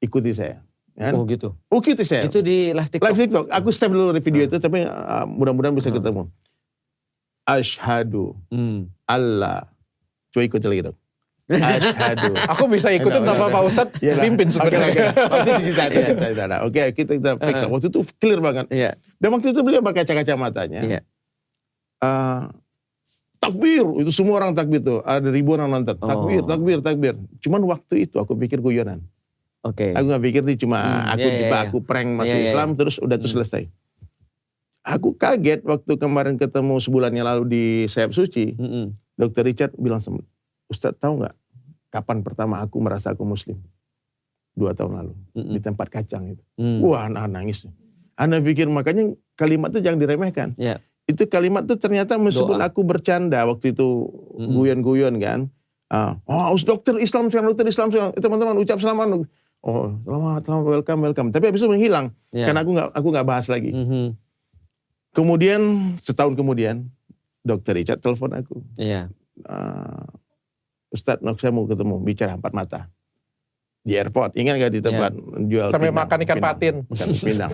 ikuti saya. Kan? Oh gitu? Oh gitu saya. Itu di live TikTok? Live TikTok, aku save dulu video itu, tapi mudah-mudahan bisa ketemu. Asyhadu Allah. Coba ikut lagi Dok. Asyhadu. Aku bisa ikutin tanpa Pak Ustadz pimpin sebenarnya. Waktu itu cerita. Oke, kita fix. Waktu itu clear banget. Dan waktu itu beliau pakai kaca-kaca matanya. Takbir, itu semua orang takbir tuh. Ada ribuan orang nonton. Takbir. Cuman waktu itu aku pikir guyonan. Aku gak pikir nih cuma aku prank masuk Islam terus udah tuh selesai. Aku kaget waktu kemarin ketemu sebulan yang lalu di Sayap Suci. Dr. Richard bilang sama Ustadz tahu nggak kapan pertama aku merasa aku muslim? 2 tahun lalu di tempat kacang itu. Wah, anak nangis. Anak pikir makanya kalimat itu jangan diremehkan. Itu kalimat itu ternyata meskipun aku bercanda waktu itu guyon-guyon kan. Dokter Islam sekarang. Teman-teman ucap selamat. Oh, selamat, welcome. Tapi habis itu menghilang karena aku nggak bahas lagi. Kemudian setahun kemudian Dr. Richard telepon aku. Ustadz, saya mau ketemu, bicara 4 mata. Di airport, ingat gak di tempat jual sampai pindang, makan ikan patin. Pindang.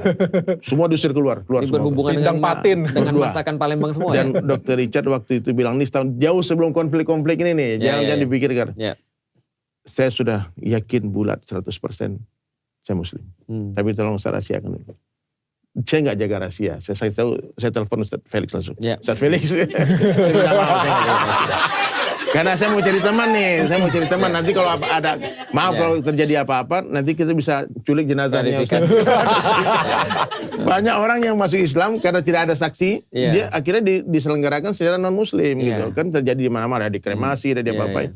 Semua diusir keluar ini semua. Berhubungan pindang patin. Dengan masakan Palembang semua. Dan Dr. Richard waktu itu bilang, nih setahun jauh sebelum konflik-konflik ini nih, jangan dipikirkan. Saya sudah yakin bulat 100% saya muslim. Tapi tolong saya rahasiakan dulu. Saya gak jaga rahasia. Saya telepon Ustadz Felix langsung. Ustadz Felix, saya minta maaf, saya gak jaga rahasia. Karena saya mau cari teman nih, nanti kalau ada kalau terjadi apa-apa, nanti kita bisa culik jenazahnya. Banyak orang yang masuk Islam karena tidak ada saksi, dia akhirnya diselenggarakan secara non Muslim gitu. Kan terjadi di mana-mana, ada dikremasi, ada apa-apa.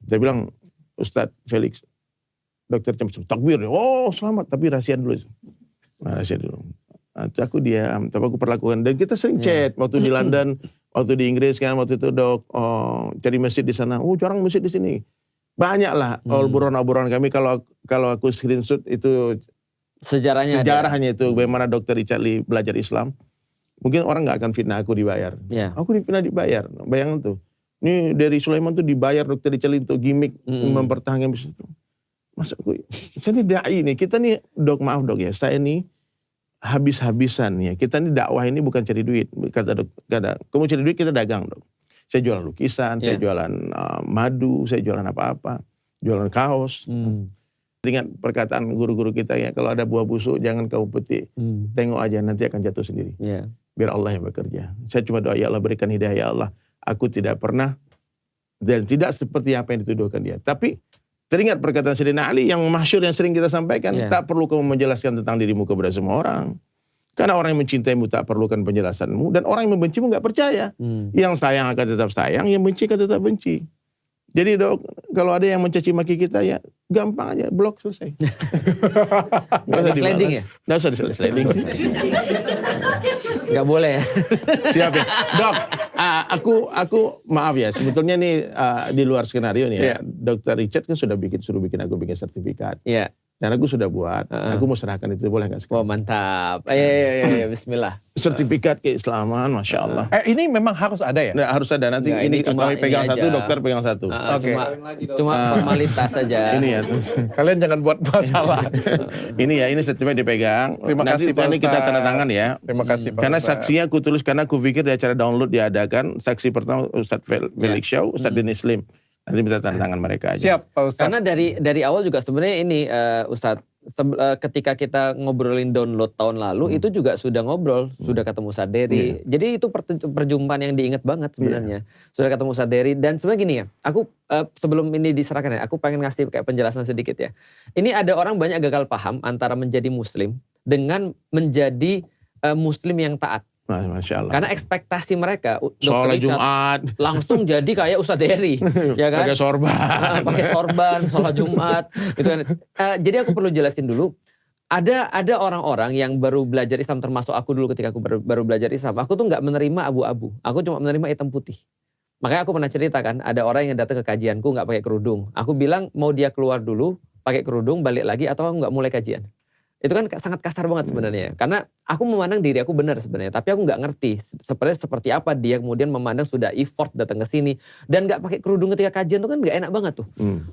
Saya bilang, Ustadz Felix, Dokter Cem, takbir, oh selamat, tapi rahasia dulu. Rahasia dulu. Aku diam, tapi aku perlakukan. Dan kita sering chat waktu di London, waktu di Inggris kan, waktu itu Dok, cari masjid di sana. Oh jarang masjid di sini. Banyak lah obrolan kami kalau aku screenshot itu sejarahnya itu bagaimana Dr. Richard Lee belajar Islam. Mungkin orang nggak akan fitnah aku dibayar. Aku dibayar. Bayangin tuh. Ini dari Sulaiman tuh dibayar Dr. Richard Lee untuk gimmick mempertahankan bisnis itu. Maksudku, saya ini da'i nih, kita nih dok, maaf dok ya, saya ini habis-habisan ya. Kita ini dakwah ini bukan cari duit. Kata dok, kamu cari duit kita dagang dok. Saya jualan lukisan, saya jualan madu, saya jualan apa-apa, jualan kaos. Dengan perkataan guru-guru kita ya, kalau ada buah busuk jangan kamu petik, tengok aja nanti akan jatuh sendiri. Biar Allah yang bekerja. Saya cuma doa, ya Allah berikan hidayah ya Allah. Aku tidak pernah dan tidak seperti apa yang dituduhkan dia. Tapi teringat perkataan Sayyidina Ali yang masyhur yang sering kita sampaikan, tak perlu kamu menjelaskan tentang dirimu kepada semua orang. Karena orang yang mencintaimu tak perlukan penjelasanmu, dan orang yang membencimu gak percaya. Yang sayang akan tetap sayang, yang benci akan tetap benci. Jadi dok, kalau ada yang mencaci maki kita ya gampang aja, blok selesai. Gak usah sliding ya? Gak usah sliding. Gak boleh ya? Siap ya. Dok, aku maaf ya, sebetulnya nih di luar skenario nih ya, Dr. Richard kan sudah suruh bikin aku bikin sertifikat. Iya. Dan aku sudah buat, aku mau serahkan itu, boleh gak sekarang? Wah mantap, ya, bismillah. Sertifikat keislaman, Masya Allah. Ini memang harus ada ya? Nah, harus ada, nanti ini kami pegang satu, dokter pegang satu. Oke. Cuma formalitas saja. Ini ya. Kalian jangan buat masalah. ini sertifikat dipegang. Terima kasih Pak Nanti kita Ustaz. tanda tangan ya. Terima kasih Pak Karena Ustaz. saksinya aku tulis, karena aku pikir di acara download diadakan, saksi pertama Ustadz Felix Shaw, Ustadz Denis Lim. Nanti minta tanda tangan mereka aja. Siap Pak Ustaz. Karena dari awal juga sebenarnya ini Ustadz, ketika kita ngobrolin download tahun lalu itu juga sudah ngobrol, sudah ketemu Saderi. Jadi itu perjumpaan yang diingat banget sebenarnya. Sudah ketemu Saderi, dan sebenarnya gini ya, aku sebelum ini diserahkan ya, aku pengen ngasih kayak penjelasan sedikit ya. Ini ada orang banyak gagal paham antara menjadi muslim dengan menjadi muslim yang taat. Masya Allah. Karena ekspektasi mereka Sholat Jumat langsung jadi kayak Ustadz Heri, ya kan? Pakai sorban. Pakai sorban, sholat Jumat, gitu kan. Jadi aku perlu jelasin dulu. Ada orang-orang yang baru belajar Islam, termasuk aku dulu ketika aku baru belajar Islam. Aku tuh nggak menerima abu-abu. Aku cuma menerima hitam putih. Makanya aku pernah cerita kan, ada orang yang datang ke kajianku nggak pakai kerudung. Aku bilang mau dia keluar dulu, pakai kerudung, balik lagi, atau nggak mulai kajian. Itu kan sangat kasar banget sebenarnya. Karena aku memandang diri aku benar sebenarnya, tapi aku nggak ngerti seperti apa dia kemudian memandang sudah effort datang ke sini dan nggak pakai kerudung ketika kajian tuh kan nggak enak banget tuh.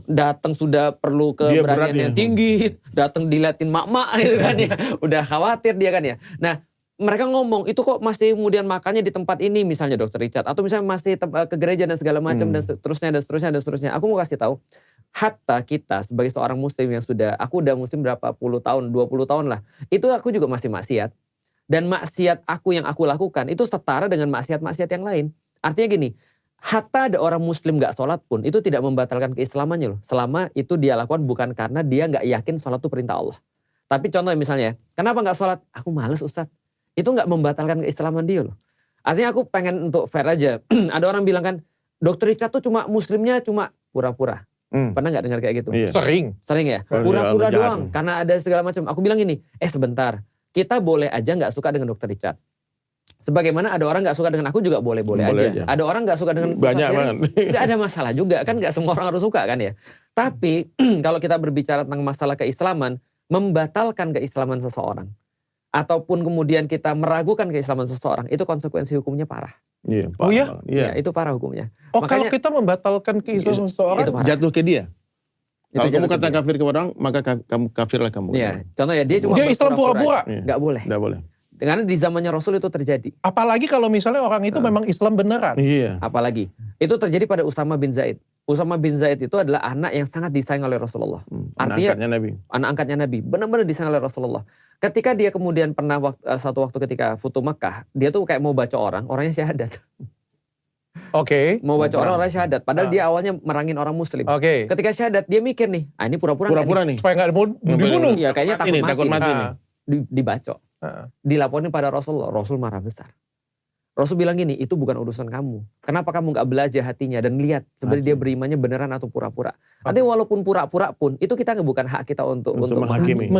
Datang sudah perlu keberanian yang tinggi, datang diliatin mak-mak gitu kan ya. Udah khawatir dia kan ya. Nah, mereka ngomong itu kok masih kemudian makannya di tempat ini misalnya Dr. Richard, atau misalnya masih ke gereja dan segala macam dan seterusnya. Aku mau kasih tahu, hatta kita sebagai seorang muslim yang aku udah muslim berapa puluh tahun, 20 tahun lah. Itu aku juga masih maksiat. Dan maksiat aku yang aku lakukan itu setara dengan maksiat-maksiat yang lain. Artinya gini, hatta ada orang muslim gak sholat pun itu tidak membatalkan keislamannya loh. Selama itu dia lakukan bukan karena dia gak yakin sholat itu perintah Allah. Tapi contohnya misalnya, kenapa gak sholat? Aku males Ustadz. Itu gak membatalkan keislaman dia loh. Artinya aku pengen untuk fair aja. Ada orang bilang kan, Dr. Richard tuh muslimnya cuma pura-pura. Pernah gak dengar kayak gitu? Iya. Sering ya? Pura-pura doang. Karena ada segala macam. Aku bilang gini, sebentar. Kita boleh aja gak suka dengan Dr. Richard. Sebagaimana ada orang gak suka dengan aku juga boleh aja. Ada orang gak suka dengan banyak banget. Gak ada masalah juga. Kan gak semua orang harus suka kan ya. Tapi kalau kita berbicara tentang masalah keislaman, membatalkan keislaman seseorang, ataupun kemudian kita meragukan keislaman seseorang, itu konsekuensi hukumnya parah. Iya, oh ya? Ya, itu parah hukumnya. Oh, makanya, kalau kita membatalkan keislaman seseorang, jatuh ke dia. Kalau kamu kata dia. Kafir kepada orang, maka kamu kafirlah kamu. Iya, contoh ya dia cuma Islam pura-pura. Nggak boleh. Nggak boleh. Karena di zamannya Rasul itu terjadi. Apalagi kalau misalnya orang itu memang Islam beneran. Iya. Apalagi. Itu terjadi pada Usama bin Zaid. Usama bin Zaid itu adalah anak yang sangat disayang oleh Rasulullah. Artinya anak angkatnya Nabi. Benar-benar disayang oleh Rasulullah. Ketika dia kemudian pernah satu waktu ketika Futu Makkah, dia tuh kayak mau baca orangnya syahadat. Oke. Mau baca orangnya syahadat. Padahal dia awalnya merangin orang muslim. Oke. Ketika syahadat dia mikir nih, ini pura-pura nih. Supaya nggak dibunuh. Iya, kayaknya takut mati nih. Dibacok. Dilaporin pada Rasulullah. Rasul marah besar. Rasul bilang gini, itu bukan urusan kamu. Kenapa kamu gak belajar hatinya dan lihat sebenarnya dia berimannya beneran atau pura-pura. Artinya walaupun pura-pura pun, itu kita bukan hak kita untuk menghakimi.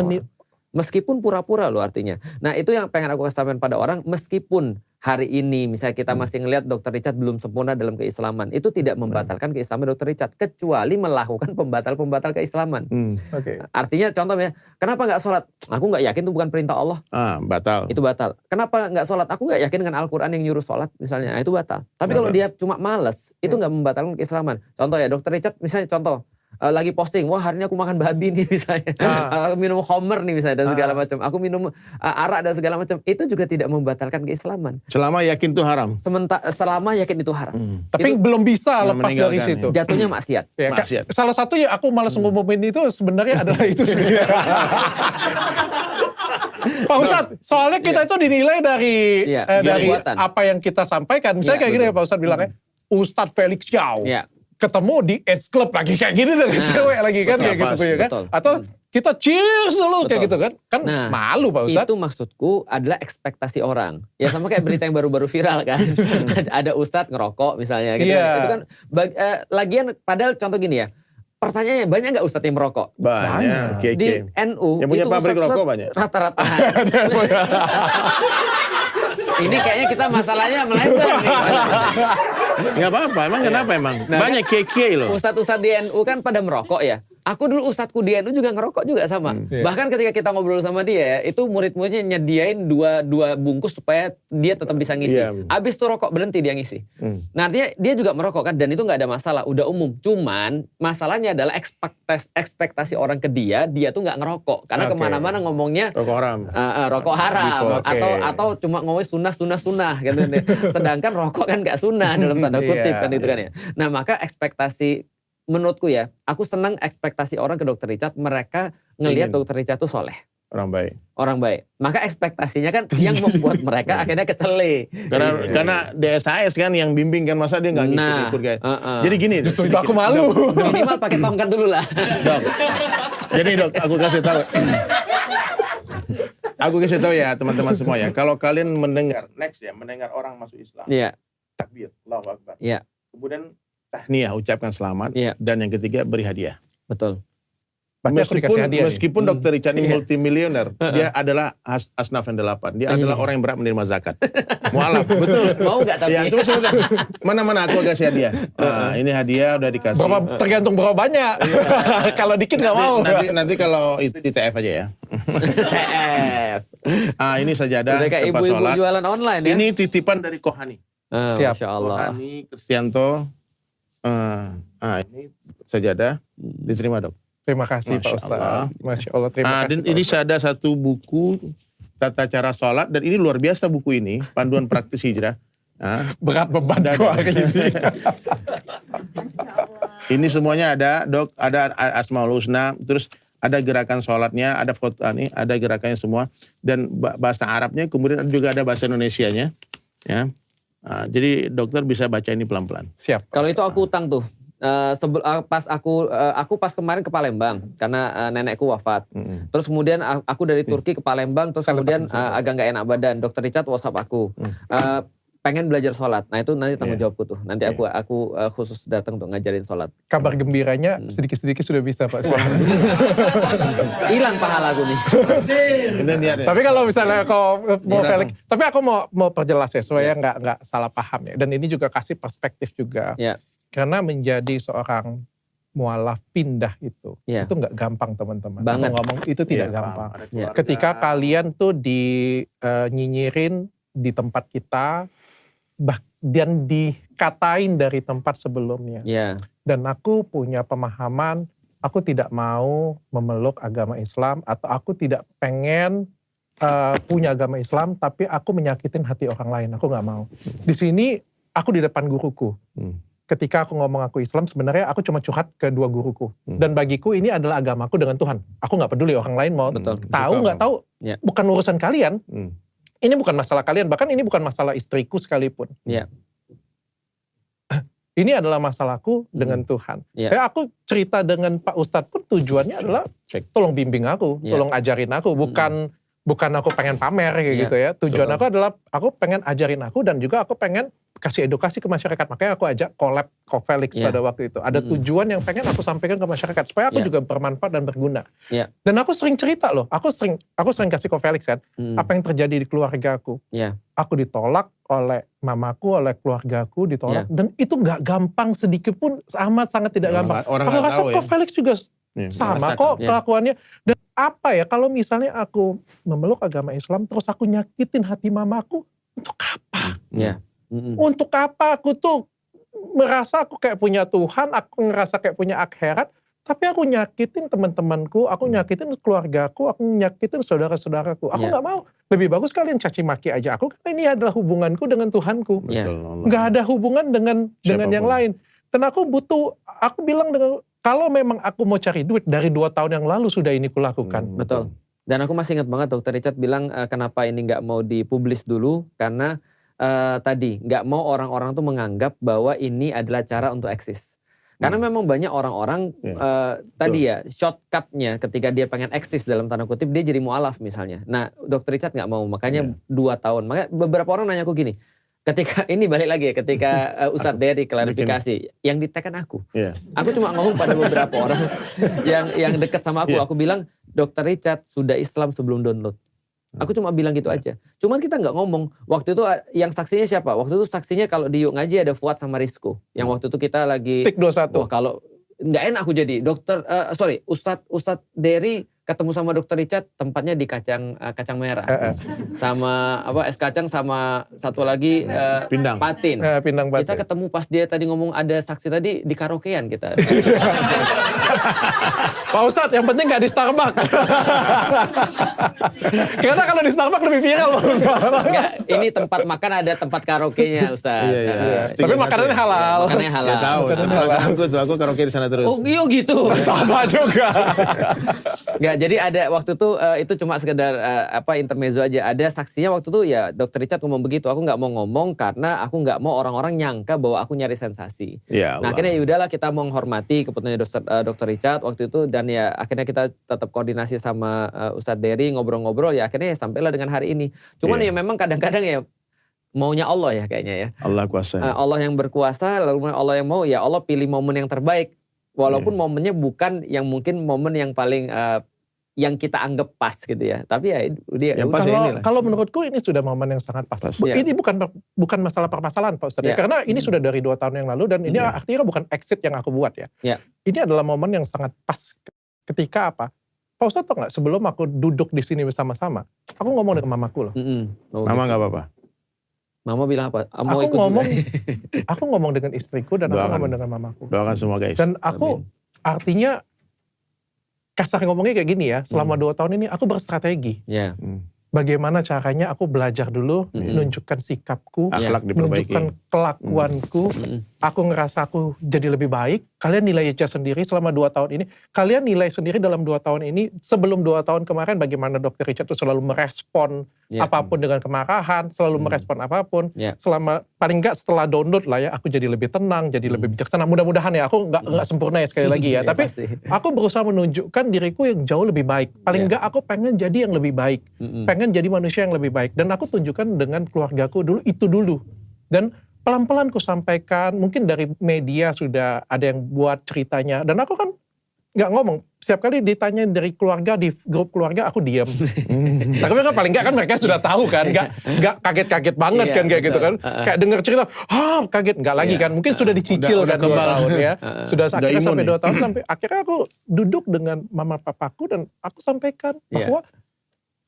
Meskipun pura-pura loh artinya. Nah itu yang pengen aku kasih pada orang, meskipun hari ini misalnya kita masih ngelihat Dr. Richard belum sempurna dalam keislaman, itu tidak membatalkan keislaman Dr. Richard, kecuali melakukan pembatal-pembatal keislaman. Artinya contohnya, kenapa gak sholat? Aku gak yakin itu bukan perintah Allah. Batal. Itu batal. Kenapa gak sholat? Aku gak yakin dengan Al-Quran yang nyuruh sholat misalnya. Itu batal. Tapi kalau dia cuma males, itu gak membatalkan keislaman. Contoh ya Dr. Richard misalnya contoh, lagi posting, wah hari ini aku makan babi nih misalnya, aku minum khamr nih misalnya dan segala macam, aku minum arak dan segala macam, itu juga tidak membatalkan keislaman. Selama yakin itu haram. Selama yakin itu haram. Tapi itu belum bisa lepas dari situ. Jatuhnya maksiat. Ya, Maksiat. salah satu yang aku malas ngumumin itu sebenarnya adalah itu sih. Pak Ustadz, soalnya kita itu dinilai dari apa yang kita sampaikan. Misalnya kayak gini ya Pak Ustadz bilangnya, Ustadz Felix Chow ketemu di Edge Club lagi kayak gini dengan cewek lagi kan kayak gitu ya kan. Atau kita cheers dulu kayak gitu kan. Kan malu Pak Ustadz. Itu maksudku adalah ekspektasi orang. Ya sama kayak berita yang baru-baru viral kan. Ada Ustadz ngerokok misalnya gitu. Itu kan lagian padahal contoh gini ya. Pertanyaannya banyak nggak Ustadz yang merokok? Banyak. Di NU yang punya itu pabrik Ustadz rokok banyak. Rata-rata. Ini kayaknya kita masalahnya melebar nih. Gak apa-apa, emang kenapa emang? Banyak kiai loh. Ustadz-ustadz di NU kan pada merokok ya. Aku dulu ustadku di NU juga ngerokok juga sama. Bahkan ketika kita ngobrol sama dia, itu murid-muridnya nyediain dua bungkus supaya dia tetap bisa ngisi. Abis itu rokok berhenti dia ngisi. Nah artinya dia juga merokok kan, dan itu nggak ada masalah, udah umum. Cuman masalahnya adalah ekspektasi orang ke dia tuh nggak ngerokok. Karena kemana-mana ngomongnya rokok haram. Rokok haram. Atau cuma ngomongin sunnah gitu. Sedangkan rokok kan nggak sunnah dalam tanda kutip kan itu kan ya. Nah maka ekspektasi, menurutku ya, aku senang ekspektasi orang ke Dr. Richard, mereka ngelihat Dr. Richard itu soleh. Orang baik. Maka ekspektasinya kan yang membuat mereka akhirnya kecele. Karena DSHS kan yang bimbing kan, masa dia nggak ngikut guys. Jadi gini. Justru itu aku malu. Minimal pakai tongkat dulu lah. Dok. Jadi dok, aku kasih tahu. Aku kasih tahu ya teman-teman semua ya. Kalau kalian mendengar orang masuk Islam. Takbir, Allahu Akbar. Kemudian tahniyah, ucapkan selamat, dan yang ketiga beri hadiah. Betul. Meskipun Dr. Richard ini multimilioner, dia adalah asnaf yang 8. Dia adalah orang yang berhak menerima zakat. Mualaf, betul. Mau nggak tapi? Ya, coba sebentar. Mana aku kasih hadiah. Ini hadiah udah dikasih. Tergantung berapa banyak. Kalau dikit nggak mau. Nanti kalau itu di TF aja ya. TF. Ini sajadah tempat ibu-ibu sholat. Jualan online ya. Ini titipan dari Kohani. Siap. Masya Allah. Kohani, Kristianto. Ini sajadah, diterima dok. Terima kasih Pak Ustadz. Masya Allah, terima kasih. Dan ini ada satu buku tata cara sholat, dan ini luar biasa buku ini, panduan praktis hijrah. Berat bebanku hari ini. Ini semuanya ada dok, ada Asmaul Husna, terus ada gerakan sholatnya, ada foto ada gerakannya semua, dan bahasa Arabnya, kemudian juga ada bahasa Indonesianya, ya. Jadi dokter bisa baca ini pelan-pelan. Siap. Kalau itu aku utang tuh. Pas aku pas kemarin ke Palembang karena nenekku wafat. Terus kemudian aku dari Turki ke Palembang, terus kemudian agak nggak enak badan. Dokter Richard WhatsApp aku. Pengen belajar sholat. Nah itu nanti tanggung jawabku tuh. Nanti aku khusus datang untuk ngajarin sholat. Kabar gembiranya sedikit-sedikit sudah bisa Pak. Hilang pahala aku nih. Tapi kalau misalnya kau mau Felix, tapi aku mau perjelas ya supaya nggak salah paham ya. Dan ini juga kasih perspektif juga. Karena menjadi seorang mualaf pindah itu nggak gampang teman-teman. Aku ngomong itu tidak gampang. Ketika kalian tuh nyinyirin di tempat kita, dan dikatain dari tempat sebelumnya. Dan aku punya pemahaman, aku tidak mau memeluk agama Islam, atau aku tidak pengen punya agama Islam, tapi aku menyakitin hati orang lain. Aku nggak mau. Di sini aku di depan guruku. Ketika aku ngomong aku Islam, sebenarnya aku cuma curhat ke dua guruku. Dan bagiku ini adalah agamaku dengan Tuhan. Aku nggak peduli orang lain mau tahu nggak tahu, bukan urusan kalian. Ini bukan masalah kalian, bahkan ini bukan masalah istriku sekalipun. Ini adalah masalahku dengan Tuhan. Aku cerita dengan Pak Ustadz pun tujuannya adalah tolong bimbing aku, tolong ajarin aku, bukan aku pengen pamer kayak gitu ya. Tujuan aku adalah aku pengen ajarin aku, dan juga aku pengen kasih edukasi ke masyarakat. Makanya aku ajak collab Felix pada waktu itu. Ada tujuan yang pengen aku sampaikan ke masyarakat supaya aku juga bermanfaat dan berguna. Dan aku sering cerita loh. Aku sering kasih Felix kan. Apa yang terjadi di keluarga aku. Aku ditolak oleh mamaku, oleh keluargaku ditolak. Dan itu nggak gampang sedikit pun, amat sangat tidak gampang. Aku rasa Felix juga sama kok kelakuannya. Dan apa ya, kalau misalnya aku memeluk agama Islam terus aku nyakitin hati mamaku, untuk apa? Untuk apa aku tuh merasa aku kayak punya Tuhan, aku ngerasa kayak punya akhirat, Tapi aku nyakitin teman-temanku, aku nyakitin keluargaku, aku nyakitin saudara-saudaraku. Aku nggak mau. Lebih bagus kalian caci maki aja aku, karena ini adalah hubunganku dengan Tuhanku. Nggak ada hubungan dengan yang lain. Dan aku bilang kalau memang aku mau cari duit, dari 2 tahun yang lalu sudah ini kulakukan. Betul. Dan aku masih ingat banget Dr. Richard bilang kenapa ini nggak mau dipublis dulu, karena tadi nggak mau orang-orang tuh menganggap bahwa ini adalah cara untuk eksis. Karena memang banyak orang-orang tadi ya shortcutnya ketika dia pengen eksis dalam tanda kutip, dia jadi mu'alaf misalnya. Nah Dr. Richard nggak mau, makanya 2 tahun. Makanya beberapa orang nanya aku gini, ketika ini balik lagi ya, ketika Ustadz Dery klarifikasi, yang ditekan aku. Aku cuma ngomong pada beberapa orang yang dekat sama aku, aku bilang Dr. Richard sudah Islam sebelum download. Aku cuma bilang gitu aja. Cuman kita nggak ngomong. Waktu itu yang saksinya siapa? Waktu itu saksinya kalau di Yuk Ngaji ada Fuad sama Rizko. Yang waktu itu kita lagi Stick 21. Wah, kalau nggak enak aku jadi Ustadz Dery ketemu sama Dr. Richard tempatnya di kacang merah. Sama es kacang sama satu lagi Pindang. patin. Pindang patin. Kita ketemu pas dia tadi ngomong ada saksi tadi di karaokean kita. Pak Ustadz, yang penting gak di Starbucks. Karena kalau di Starbucks lebih viral Pak Ustadz. Enggak, ini tempat makan ada tempat karaoke-nya Ustadz. Tapi makanannya halal. Makannya halal. Ya tahu. Aku karaoke di sana terus. Oh iya gitu. Sama juga. Enggak, jadi ada waktu itu cuma sekedar intermezzo aja. Ada saksinya waktu itu ya Dr. Richard ngomong begitu. Aku nggak mau ngomong karena aku nggak mau orang-orang nyangka bahwa aku nyari sensasi. Ya Nah akhirnya yaudahlah kita menghormati keputusannya Dr. Richard waktu itu, dan ya akhirnya kita tetap koordinasi sama Ustadz Dery, ngobrol-ngobrol, ya akhirnya ya sampailah dengan hari ini. Cuman ya memang kadang-kadang ya maunya Allah ya kayaknya ya. Allah kuasa. Allah yang berkuasa, lalu Allah yang mau, ya Allah pilih momen yang terbaik. Walaupun momennya bukan yang mungkin momen yang paling yang kita anggap pas gitu ya. Tapi ya dia kalau menurutku ini sudah momen yang sangat pas. Ini bukan masalah permasalahan Pak Ustadz. Karena ini sudah dari 2 tahun yang lalu dan ini artinya bukan exit yang aku buat ya. Ini adalah momen yang sangat pas ketika apa? Pak Ustadz tau gak, sebelum aku duduk di sini bersama-sama, aku ngomong dengan mamaku loh. Mama gak apa-apa? Mama bilang apa? Aku ngomong dengan istriku dan aku ngomong dengan mamaku. Doakan semua guys. Dan aku artinya kasar ngomongnya kayak gini ya, selama 2 tahun ini aku berstrategi. Bagaimana caranya aku belajar dulu, menunjukkan sikapku, menunjukkan kelakuanku. Aku ngerasa aku jadi lebih baik. Kalian nilai aja sendiri selama 2 tahun ini. Kalian nilai sendiri dalam 2 tahun ini. Sebelum 2 tahun kemarin bagaimana Dr. Richard itu selalu merespon apapun dengan kemarahan, selalu merespon apapun. Selama paling enggak setelah download lah ya, aku jadi lebih tenang, jadi lebih bijaksana. Mudah-mudahan ya, aku enggak sempurna ya sekali lagi ya. Tapi aku berusaha menunjukkan diriku yang jauh lebih baik. Paling enggak aku pengen jadi yang lebih baik. Pengen jadi manusia yang lebih baik. Dan aku tunjukkan dengan keluargaku dulu, itu dulu. Dan pelan-pelan ku sampaikan, mungkin dari media sudah ada yang buat ceritanya. Dan aku kan nggak ngomong. Setiap kali ditanya dari keluarga, di grup keluarga, aku diam. Tapi kan paling nggak kan mereka sudah tahu kan. Nggak kaget-kaget banget kan kayak gitu kan. Kayak denger cerita, kaget. Nggak lagi kan. Mungkin sudah dicicil kan 2 tahun ya. Sudah akhirnya sampai 2 tahun. Sampai akhirnya aku duduk dengan mama papaku dan aku sampaikan bahwa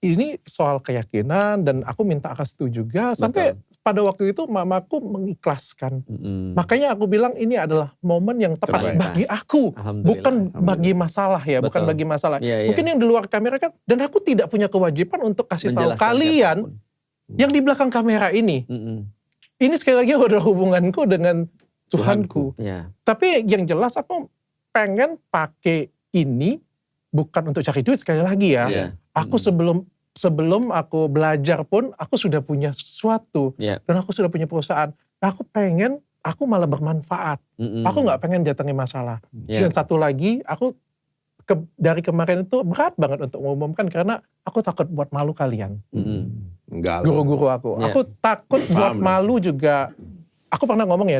ini soal keyakinan dan aku minta restu juga. Sampai pada waktu itu mamaku mengikhlaskan. Makanya aku bilang ini adalah momen yang tepat bagi aku. Bukan bagi masalah ya. Bukan bagi masalah. Mungkin yang di luar kamera kan. Dan aku tidak punya kewajiban untuk kasih tahu kalian yang di belakang kamera ini. Ini sekali lagi adalah hubunganku dengan Tuhanku. Tapi yang jelas aku pengen pakai ini bukan untuk cari duit sekali lagi ya. Aku sebelum aku belajar pun aku sudah punya sesuatu dan aku sudah punya perusahaan. Aku malah bermanfaat. Aku nggak pengen datangi masalah. Dan satu lagi, aku dari kemarin itu berat banget untuk mengumumkan karena aku takut buat malu kalian. Guru-guru aku. Aku takut buat malu juga. Aku pernah ngomong ya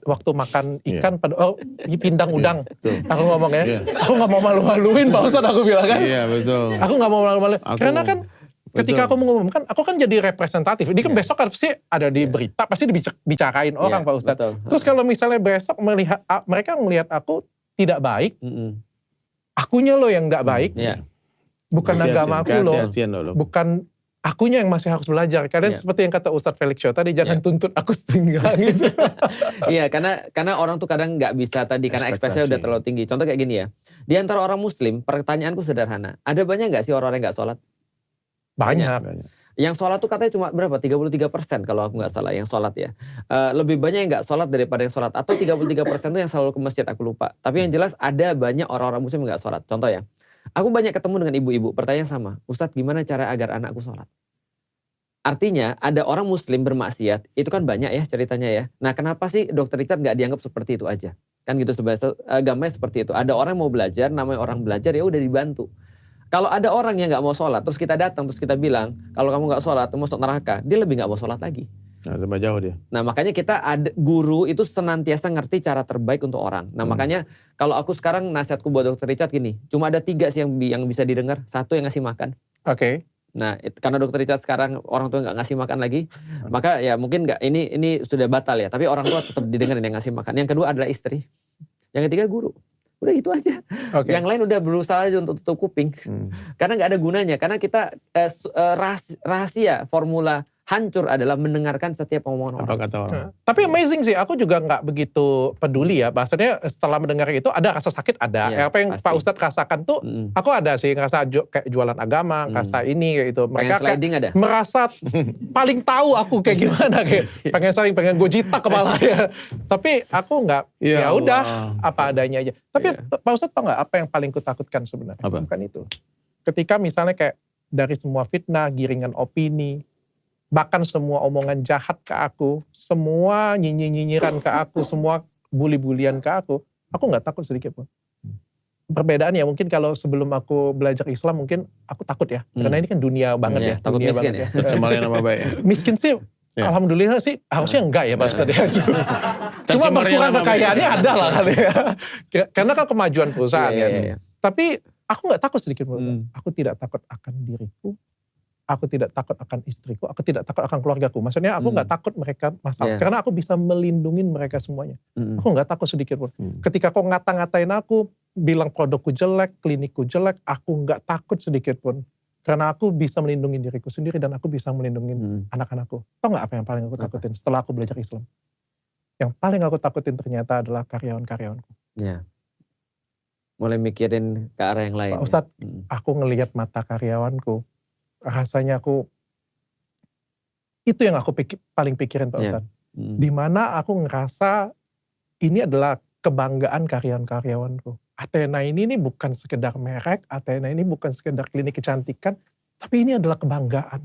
waktu makan ikan pada pindang udang. Aku ngomong ya. Aku nggak mau malu-maluin Pak Ustadz, aku bilang kan. Iya betul. Aku nggak mau malu-maluin. Karena kan ketika aku mengumumkan, aku kan jadi representatif. Ini kan besok kan pasti ada di berita, pasti dibicarain orang Pak Ustadz. Terus kalau misalnya besok mereka melihat aku tidak baik, akunya loh yang nggak baik. Bukan agamaku loh. Bukan akunya yang masih harus belajar. Kalian seperti yang kata Ustadz Felix Show tadi, jangan tuntut aku setengah gitu. Iya, karena orang tuh kadang nggak bisa tadi karena ekspektasinya udah terlalu tinggi. Contoh kayak gini ya. Di antara orang muslim, pertanyaanku sederhana. Ada banyak nggak sih orang yang nggak sholat? Banyak. Yang sholat tuh katanya cuma berapa? 33% kalau aku nggak salah yang sholat ya. Lebih banyak yang nggak sholat daripada yang sholat. Atau 33% tuh yang selalu ke masjid, aku lupa. Tapi yang jelas ada banyak orang-orang muslim yang nggak sholat. Contoh ya, aku banyak ketemu dengan ibu-ibu, pertanyaan sama. Ustadz, gimana cara agar anakku sholat? Artinya ada orang muslim bermaksiat, itu kan banyak ya ceritanya ya. Nah, kenapa sih Dr. Richard nggak dianggap seperti itu aja? Kan gitu sebenarnya agamanya seperti itu. Ada orang yang mau belajar, namanya orang belajar ya udah dibantu. Kalau ada orang yang nggak mau sholat, terus kita datang, terus kita bilang, kalau kamu nggak sholat, kamu masuk neraka, dia lebih nggak mau sholat lagi. Nah, tambah jauh dia. Nah, makanya kita ada guru itu senantiasa ngerti cara terbaik untuk orang. Nah, makanya kalau aku sekarang nasihatku buat Dr. Richard gini, cuma ada 3 sih yang bisa didengar. 1 yang ngasih makan. Oke. Nah, karena Dr. Richard sekarang orang tua nggak ngasih makan lagi, maka ya mungkin nggak ini sudah batal ya. Tapi orang tua tetap didengarin yang ngasih makan. Yang kedua adalah istri. Yang ketiga guru. Udah gitu aja. Okay. Yang lain udah berusaha aja untuk tutup kuping. Karena nggak ada gunanya. Karena kita rahasia formula hancur adalah mendengarkan setiap omongan orang. Apa kata orang? Tapi amazing sih, aku juga nggak begitu peduli ya. Maksudnya setelah mendengar itu ada rasa sakit ada. Ya, apa yang pasti. Pak Ustadz rasakan tuh, aku ada sih ngerasa kayak jualan agama, ngerasa ini kayak gitu. Mereka Pengen sliding ada? merasa paling tahu aku kayak gimana kayak pengen gue jitak kepalanya. Tapi aku nggak, ya udah apa adanya aja. Tapi Pak Ustadz tau nggak apa yang paling kutakutkan sebenarnya? Apa? Bukan itu. Ketika misalnya kayak dari semua fitnah, giringan opini, bahkan semua omongan jahat ke aku, semua nyinyiran ke aku, semua bully-bulian ke aku nggak takut sedikit pun. Perbedaannya mungkin kalau sebelum aku belajar Islam mungkin aku takut ya, karena ini kan dunia banget ya. Takut dunia miskin banget ya. Tercemarin nama baik. Miskin sih, alhamdulillah sih harusnya enggak ya Pak Ustadz ya. Cuma berkurang kekayaannya ada lah kali ya. Karena kan kemajuan perusahaan ya. Tapi aku nggak takut sedikit pun. Aku tidak takut akan diriku. Aku tidak takut akan istriku, aku tidak takut akan keluargaku. Maksudnya aku nggak takut mereka masalah, karena aku bisa melindungi mereka semuanya. Aku nggak takut sedikit pun. Ketika kau ngata-ngatain aku, bilang produkku jelek, klinikku jelek, aku nggak takut sedikit pun. Karena aku bisa melindungi diriku sendiri dan aku bisa melindungi anak-anakku. Tahu nggak apa yang paling aku takutin setelah aku belajar Islam? Yang paling aku takutin ternyata adalah karyawan-karyawanku. Ya. Mulai mikirin ke arah yang lain. Pak Ustadz, aku ngelihat mata karyawanku, rasanya itu yang aku paling pikirin Pak Ustadz. Dimana aku ngerasa ini adalah kebanggaan karyawan-karyawanku. Athena ini bukan sekedar merek, Athena ini bukan sekedar klinik kecantikan, tapi ini adalah kebanggaan.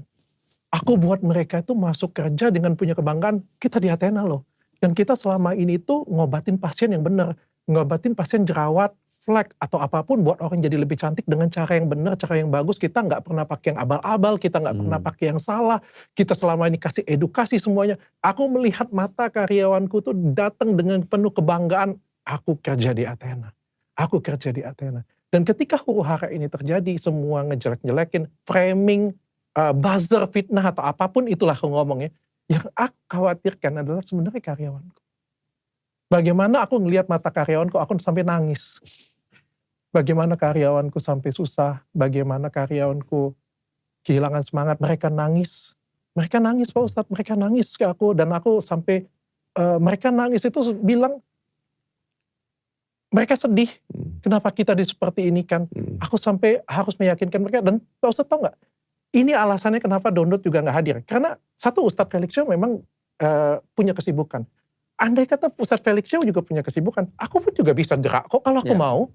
Aku buat mereka itu masuk kerja dengan punya kebanggaan, kita di Athena loh. Dan kita selama ini tuh ngobatin pasien yang benar, ngobatin pasien jerawat, flek atau apapun buat orang jadi lebih cantik dengan cara yang benar, cara yang bagus. Kita nggak pernah pakai yang abal-abal, kita nggak pernah pakai yang salah. Kita selama ini kasih edukasi semuanya. Aku melihat mata karyawanku tuh datang dengan penuh kebanggaan. Aku kerja di Athena. Aku kerja di Athena. Dan ketika huru-hara ini terjadi, semua ngejelek-jelekin, framing, buzzer, fitnah atau apapun itulah aku ngomongnya. Yang aku khawatirkan adalah sebenarnya karyawanku. Bagaimana aku ngelihat mata karyawanku, aku sampai nangis. Bagaimana karyawanku sampai susah, bagaimana karyawanku kehilangan semangat, mereka nangis. Mereka nangis Pak Ustadz, mereka nangis ke aku. Dan aku sampai, mereka nangis itu bilang, mereka sedih, kenapa kita seperti ini kan. Aku sampai harus meyakinkan mereka, dan Pak Ustadz tahu gak, ini alasannya kenapa download juga gak hadir. Karena satu, Ustadz Felix Show memang punya kesibukan. Andai kata Ustadz Felix Show juga punya kesibukan, aku pun juga bisa gerak kok kalau aku mau.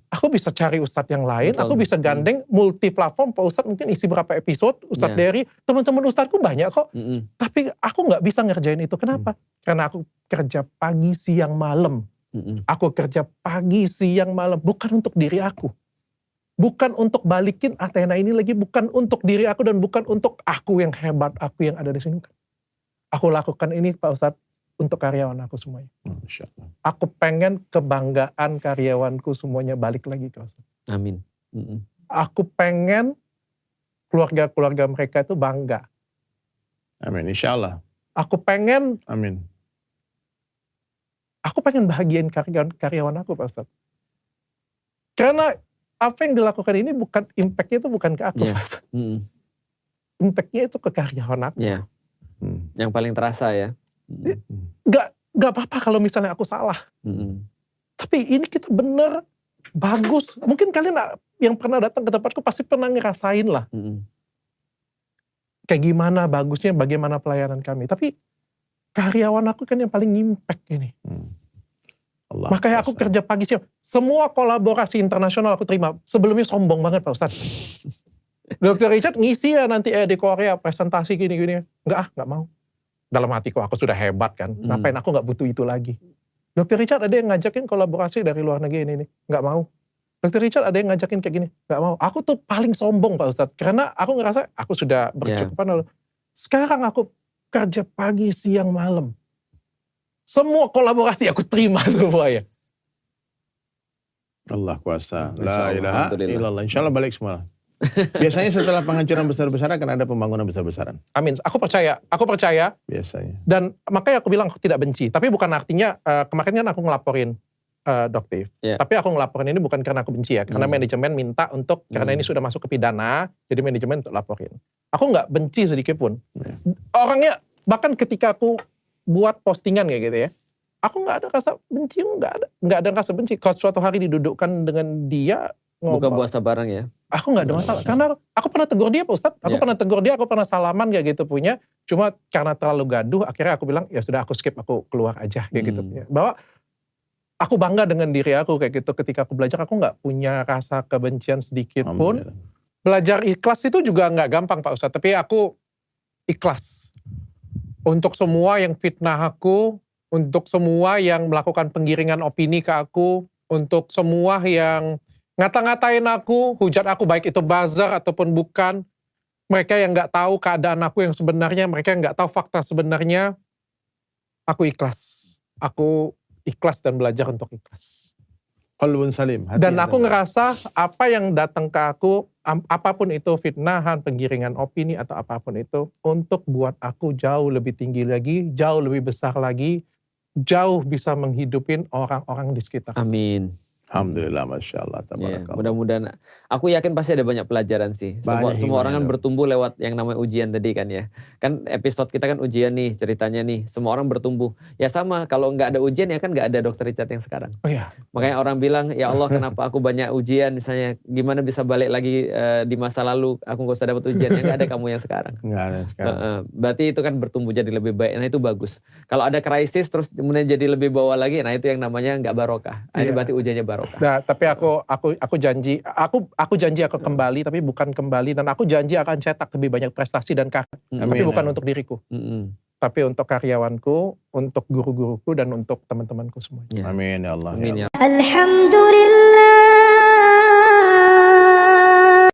Aku bisa cari Ustadz yang lain, aku bisa gandeng multi platform, Pak Ustadz mungkin isi berapa episode, Ustadz Dery, teman-teman Ustadzku banyak kok. Tapi aku gak bisa ngerjain itu, kenapa? Karena aku kerja pagi, siang, malam. Aku kerja pagi, siang, malam, bukan untuk diri aku. Bukan untuk balikin Athena ini lagi, bukan untuk diri aku dan bukan untuk aku yang hebat, aku yang ada di sini. Aku lakukan ini Pak Ustadz untuk karyawan aku semuanya. Aku pengen kebanggaan karyawanku semuanya balik lagi ke Ustadz. Amin. Aku pengen keluarga-keluarga mereka itu bangga. Amin, insya Allah. Aku pengen, amin. Aku pengen bahagiain karyawan aku Pak Ustadz. Karena apa yang dilakukan ini bukan, impact-nya itu bukan ke aku Pak Ustadz. impactnya itu ke karyawan aku. Ya. Yang paling terasa ya. Gak apa-apa kalau misalnya aku salah. Tapi ini kita bener bagus. Mungkin kalian yang pernah datang ke tempatku pasti pernah ngerasain lah. Kayak gimana bagusnya, bagaimana pelayanan kami. Tapi karyawan aku kan yang paling impact ini. Makanya aku kerja pagi siang. Semua kolaborasi internasional aku terima. Sebelumnya sombong banget Pak Ustadz. Dr. Richard ngisi ya nanti di Korea presentasi gini-gini. Enggak mau. Dalam hatiku aku sudah hebat kan. Ngapain aku gak butuh itu lagi. Dr. Richard ada yang ngajakin kolaborasi dari luar negeri ini. Enggak mau. Dr. Richard ada yang ngajakin kayak gini. Enggak mau. Aku tuh paling sombong Pak Ustadz. Karena aku ngerasa aku sudah bercukupan. Sekarang aku kerja pagi, siang, malam. Semua kolaborasi aku terima semuanya. Allah kuasa. La ilaha illallah. Insya Allah balik semua. Biasanya setelah penghancuran besar-besaran akan ada pembangunan besar-besaran. Amin. Aku percaya. Biasanya. Dan makanya aku bilang aku tidak benci. Tapi bukan artinya, kemarin kan aku ngelaporin Dr. Tapi aku ngelaporin ini bukan karena aku benci ya. Karena manajemen minta untuk, karena ini sudah masuk ke pidana, jadi manajemen untuk laporin. Aku gak benci sedikit pun. Orangnya, bahkan ketika aku buat postingan kayak gitu ya, aku nggak ada rasa benci, nggak ada rasa benci. Kalau suatu hari didudukkan dengan dia buka puasa bareng ya, aku nggak ada masalah. Karena aku pernah tegur dia Pak Ustadz, aku pernah tegur dia, aku pernah salaman kayak gitu punya. Cuma karena terlalu gaduh, akhirnya aku bilang ya sudah aku skip, aku keluar aja kayak gitu. Bahwa aku bangga dengan diri aku kayak gitu. Ketika aku belajar, aku nggak punya rasa kebencian sedikit pun. Belajar ikhlas itu juga nggak gampang Pak Ustadz, tapi aku ikhlas. Untuk semua yang fitnah aku, untuk semua yang melakukan penggiringan opini ke aku, untuk semua yang ngata-ngatain aku, hujat aku baik itu buzzer ataupun bukan, mereka yang nggak tahu keadaan aku yang sebenarnya, mereka yang nggak tahu fakta sebenarnya, aku ikhlas. Aku ikhlas dan belajar untuk ikhlas. Qalbun salim. Dan aku ngerasa apa yang datang ke aku, apapun itu fitnahan, penggiringan opini atau apapun itu, untuk buat aku jauh lebih tinggi lagi, jauh lebih besar lagi, jauh bisa menghidupin orang-orang di sekitar. Amin. Alhamdulillah, Masya Allah. Mudah-mudahan, aku yakin pasti ada banyak pelajaran sih. Semua orang kan bertumbuh lewat yang namanya ujian tadi kan ya. Kan episode kita kan ujian nih ceritanya nih. Semua orang bertumbuh. Ya sama, kalau nggak ada ujian ya kan nggak ada Dr. Richard yang sekarang. Oh iya. Makanya orang bilang, ya Allah kenapa aku banyak ujian. Misalnya gimana bisa balik lagi di masa lalu, aku nggak usah dapat ujian. Ya nggak ada kamu yang sekarang. Nggak ada sekarang. Berarti itu kan bertumbuh jadi lebih baik. Nah itu bagus. Kalau ada krisis terus kemudian jadi lebih bawah lagi, nah itu yang namanya nggak barokah. Ini berarti ujiannya barokah. Nah, tapi aku janji, aku janji akan kembali, tapi bukan kembali, dan aku janji akan cetak lebih banyak prestasi dan karya, tapi bukan untuk diriku, tapi untuk karyawanku, untuk guru-guruku, dan untuk teman-temanku semuanya. Amin ya Allah. Amin ya. Alhamdulillah.